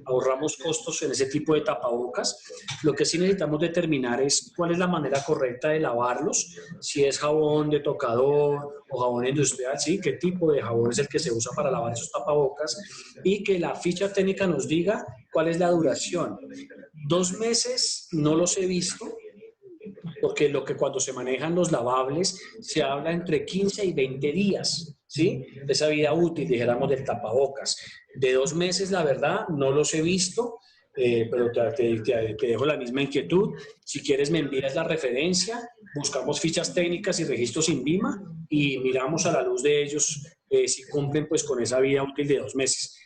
ahorramos costos en ese tipo de tapabocas. Lo que sí necesitamos determinar es cuál es la manera correcta de lavarlos, si es jabón de tocador o jabón industrial, ¿sí? ¿Qué tipo de jabón es el que se usa para lavar esos tapabocas? Y que la ficha técnica nos diga cuál es la duración. 2 meses no los he visto, porque lo que cuando se manejan los lavables se habla entre 15 y 20 días, ¿sí? Esa vida útil, dijéramos, del tapabocas. De 2 meses, la verdad, no los he visto, pero te dejo la misma inquietud. Si quieres, me envías la referencia, buscamos fichas técnicas y registros INVIMA y miramos a la luz de ellos si cumplen pues con esa vida útil de 2 meses.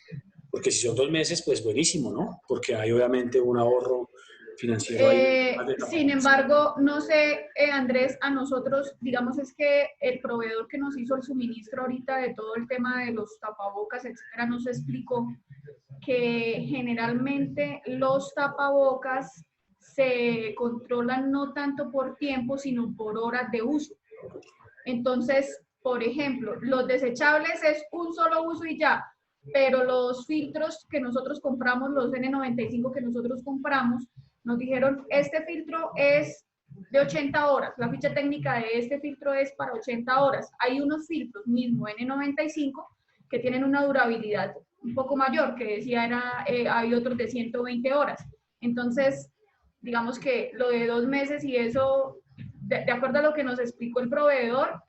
Porque si son 2 meses, pues buenísimo, ¿no? Porque hay obviamente un ahorro financiero ahí. Sin embargo, no sé, Andrés, a nosotros, digamos, es que el proveedor que nos hizo el suministro ahorita de todo el tema de los tapabocas, etcétera, nos explicó que generalmente los tapabocas se controlan no tanto por tiempo, sino por horas de uso. Entonces, por ejemplo, los desechables es un solo uso y ya, pero los filtros que nosotros compramos, los N95 que nosotros compramos, nos dijeron, este filtro es de 80 horas, la ficha técnica de este filtro es para 80 horas. Hay unos filtros, mismo N95, que tienen una durabilidad un poco mayor, que decía hay otros de 120 horas. Entonces, digamos que lo de 2 meses y eso, de acuerdo a lo que nos explicó el proveedor,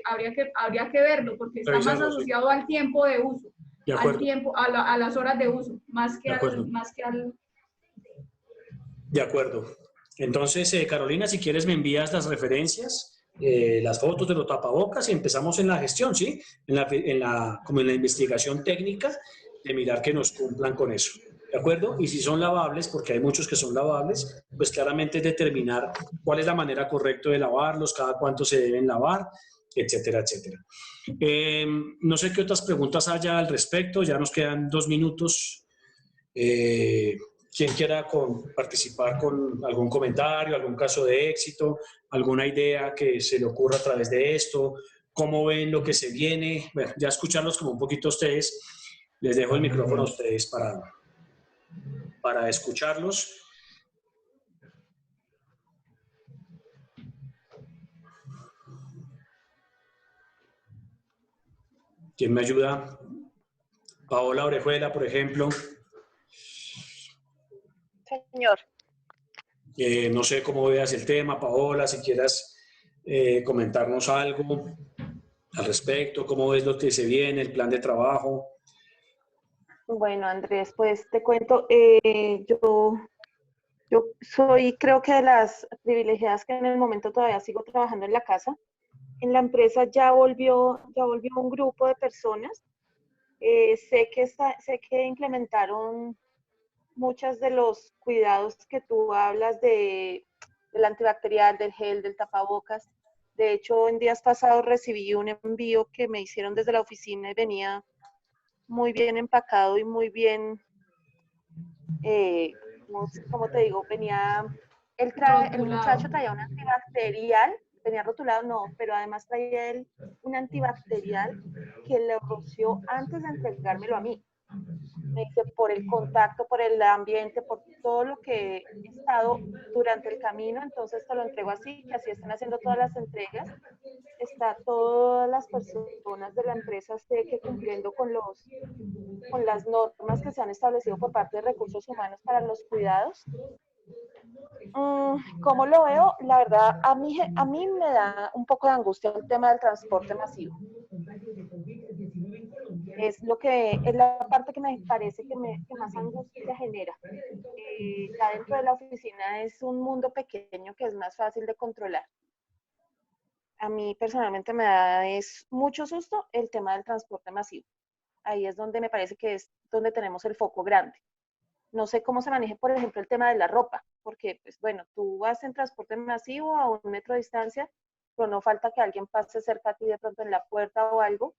habría que verlo, porque está más asociado al tiempo de uso, al tiempo, a las horas de uso, más que al... De acuerdo. Entonces, Carolina, si quieres me envías las referencias, las fotos de los tapabocas y empezamos en la gestión, ¿sí? Como en la investigación técnica de mirar que nos cumplan con eso. ¿De acuerdo? Y si son lavables, porque hay muchos que son lavables, pues claramente es determinar cuál es la manera correcta de lavarlos, cada cuánto se deben lavar, etcétera, etcétera. No sé qué otras preguntas haya al respecto, ya nos quedan 2 minutos. Quien quiera participar con algún comentario, algún caso de éxito, alguna idea que se le ocurra a través de esto, cómo ven lo que se viene. Bueno, ya escucharlos como un poquito ustedes, les dejo el micrófono a ustedes para escucharlos. ¿Quién me ayuda? Paola Orejuela, por ejemplo. Señor. No sé cómo veas el tema, Paola, si quieras comentarnos algo al respecto, cómo ves lo que se viene, el plan de trabajo. Bueno, Andrés, pues te cuento, yo soy, creo que de las privilegiadas que en el momento todavía sigo trabajando en la casa. En la empresa ya volvió un grupo de personas. Sé que implementaron muchos de los cuidados que tú hablas del antibacterial, del gel, del tapabocas. De hecho, en días pasados recibí un envío que me hicieron desde la oficina y venía muy bien empacado y muy bien, ¿cómo te digo? Venía, el muchacho traía un antibacterial, venía rotulado, no, pero además traía un antibacterial que le roció antes de entregármelo a mí. Me dice, por el contacto, por el ambiente, por todo lo que he estado durante el camino, entonces te lo entrego así, que así están haciendo todas las entregas. Está todas las personas de la empresa, sé que cumpliendo con las normas que se han establecido por parte de recursos humanos para los cuidados. ¿Cómo lo veo? La verdad, a mí me da un poco de angustia el tema del transporte masivo. Es la parte que me parece que más angustia genera. Ya dentro de la oficina es un mundo pequeño que es más fácil de controlar. a mí personalmente me da es mucho susto el tema del transporte masivo. Ahí es donde me parece que es donde tenemos el foco grande. No sé cómo se maneje, por ejemplo, el tema de la ropa, porque, pues bueno, tú vas en transporte masivo a 1 metro de distancia, pero no falta que alguien pase cerca a ti de pronto en la puerta o algo,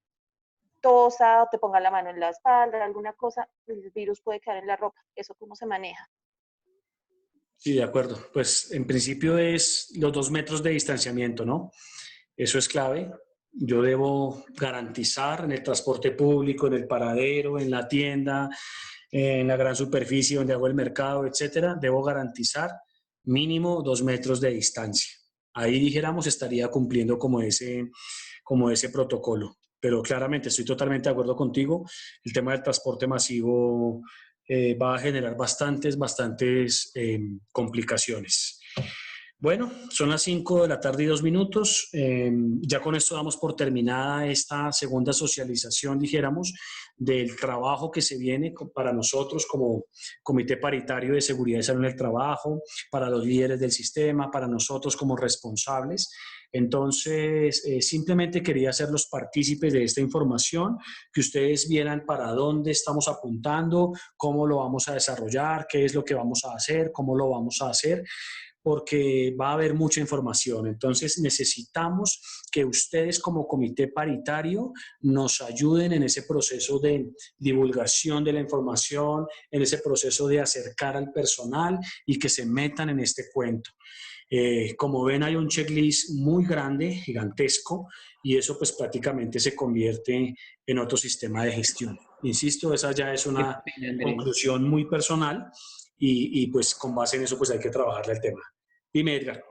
tosa o te ponga la mano en la espalda, alguna cosa, el virus puede quedar en la ropa. ¿Eso cómo se maneja? Sí, de acuerdo. Pues en principio es los 2 metros de distanciamiento, ¿no? Eso es clave. Yo debo garantizar en el transporte público, en el paradero, en la tienda, en la gran superficie donde hago el mercado, etcétera, debo garantizar mínimo 2 metros de distancia. Ahí dijéramos estaría cumpliendo como ese protocolo. Pero claramente estoy totalmente de acuerdo contigo. El tema del transporte masivo va a generar bastantes complicaciones. Bueno, son las 5 de la tarde y 2 minutos. Ya con esto damos por terminada esta segunda socialización, dijéramos, del trabajo que se viene para nosotros como Comité Paritario de Seguridad y Salud en el Trabajo, para los líderes del sistema, para nosotros como responsables. Entonces, simplemente quería hacerlos partícipes de esta información, que ustedes vieran para dónde estamos apuntando, cómo lo vamos a desarrollar, qué es lo que vamos a hacer, cómo lo vamos a hacer, porque va a haber mucha información. Entonces necesitamos que ustedes como comité paritario nos ayuden en ese proceso de divulgación de la información, en ese proceso de acercar al personal y que se metan en este cuento. Como ven, hay un checklist muy grande, gigantesco, y eso pues prácticamente se convierte en otro sistema de gestión. Insisto, esa ya es una conclusión muy personal y pues con base en eso pues hay que trabajarle el tema. Dime, Edgar.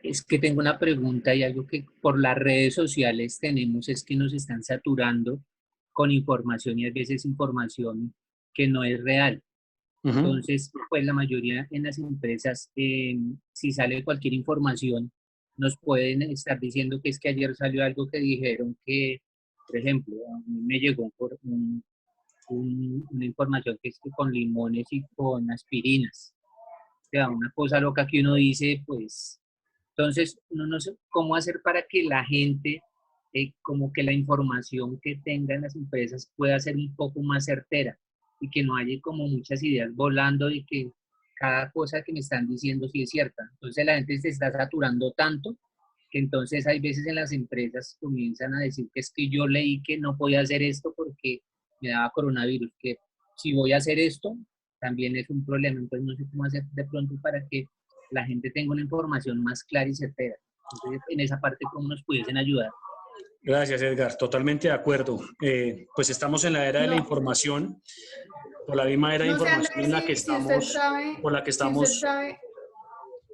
Es que tengo una pregunta y algo que por las redes sociales tenemos es que nos están saturando con información y a veces información que no es real. Entonces, pues la mayoría en las empresas, si sale cualquier información, nos pueden estar diciendo que es que ayer salió algo que dijeron que, por ejemplo, a mí me llegó una información que es que con limones y con aspirinas. O sea, una cosa loca que uno dice, pues, entonces uno no sé cómo hacer para que la gente, como que la información que tengan las empresas pueda ser un poco más certera y que no haya como muchas ideas volando y que cada cosa que me están diciendo sí es cierta. Entonces la gente se está saturando tanto que entonces hay veces en las empresas comienzan a decir que es que yo leí que no podía hacer esto porque me daba coronavirus, que si voy a hacer esto también es un problema. Entonces no sé cómo hacer de pronto para que la gente tenga una información más clara y certera. Entonces en esa parte, ¿cómo nos pudiesen ayudar? Gracias, Edgar. Totalmente de acuerdo. Pues estamos en la era de la información, por la misma era de información en la que estamos, por la que estamos.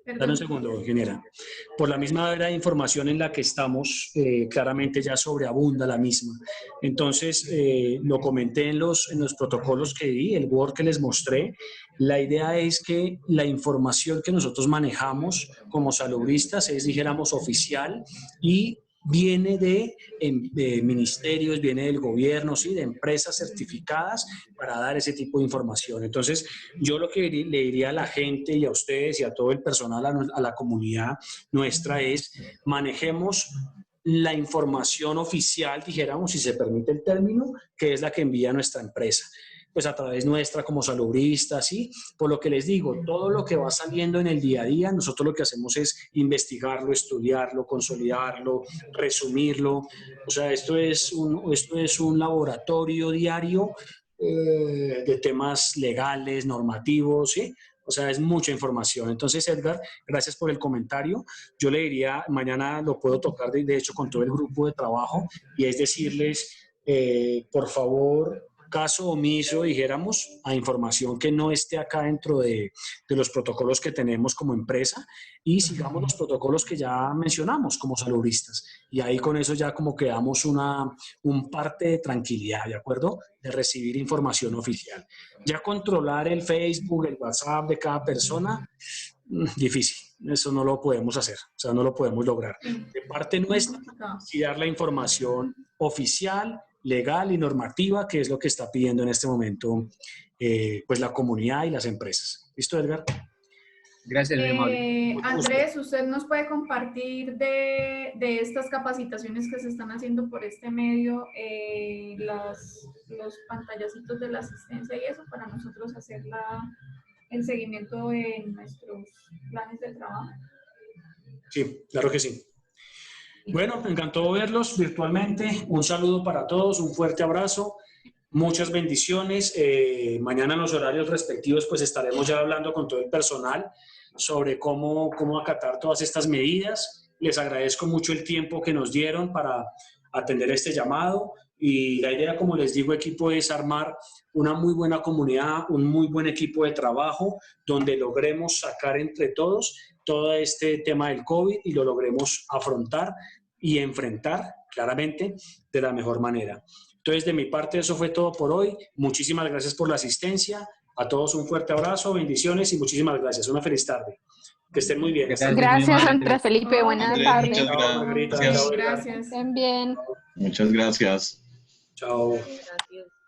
Dame un segundo, ingeniera. Por la misma era de información en la que estamos, claramente ya sobreabunda la misma. Entonces, lo comenté en los protocolos que di, el Word que les mostré. La idea es que la información que nosotros manejamos como salubristas es, dijéramos, oficial y viene de ministerios, viene del gobierno, ¿sí? De empresas certificadas para dar ese tipo de información. Entonces, yo lo que le diría a la gente y a ustedes y a todo el personal, a la comunidad nuestra, es manejemos la información oficial, dijéramos, si se permite el término, que es la que envía nuestra empresa, pues a través nuestra como salubristas, ¿sí? Por lo que les digo, todo lo que va saliendo en el día a día, nosotros lo que hacemos es investigarlo, estudiarlo, consolidarlo, resumirlo. O sea, esto es un laboratorio diario de temas legales, normativos, ¿sí? O sea, es mucha información. Entonces, Edgar, gracias por el comentario. Yo le diría, mañana lo puedo tocar, de hecho, con todo el grupo de trabajo, y es decirles, por favor, caso omiso, dijéramos, a información que no esté acá dentro de los protocolos que tenemos como empresa y sigamos los protocolos que ya mencionamos como salubristas. Y ahí con eso ya como que damos un parte de tranquilidad, ¿de acuerdo? De recibir información oficial. Ya controlar el Facebook, el WhatsApp de cada persona, difícil. Eso no lo podemos hacer, o sea, no lo podemos lograr. De parte nuestra, sí dar la información oficial, legal y normativa, que es lo que está pidiendo en este momento pues la comunidad y las empresas. ¿Listo, Edgar? Gracias, mi amable. Andrés, ¿usted nos puede compartir de estas capacitaciones que se están haciendo por este medio, los pantallacitos de la asistencia y eso, para nosotros hacer el seguimiento en nuestros planes de trabajo? Sí, claro que sí. Bueno, me encantó verlos virtualmente. Un saludo para todos, un fuerte abrazo, muchas bendiciones. Mañana en los horarios respectivos pues estaremos ya hablando con todo el personal sobre cómo acatar todas estas medidas. Les agradezco mucho el tiempo que nos dieron para atender este llamado y la idea, como les digo, equipo, es armar una muy buena comunidad, un muy buen equipo de trabajo donde logremos sacar entre todos todo este tema del COVID y lo logremos afrontar y enfrentar claramente de la mejor manera. Entonces, de mi parte, eso fue todo por hoy. Muchísimas gracias por la asistencia. A todos un fuerte abrazo, bendiciones y muchísimas gracias. Una feliz tarde. Que estén muy bien. Gracias, Andrés Felipe. Buenas Andrés, tardes. muchas Chao, Margarita. gracias. Chao, Edgar. Gracias. Estén bien. Muchas gracias. Chao. Gracias.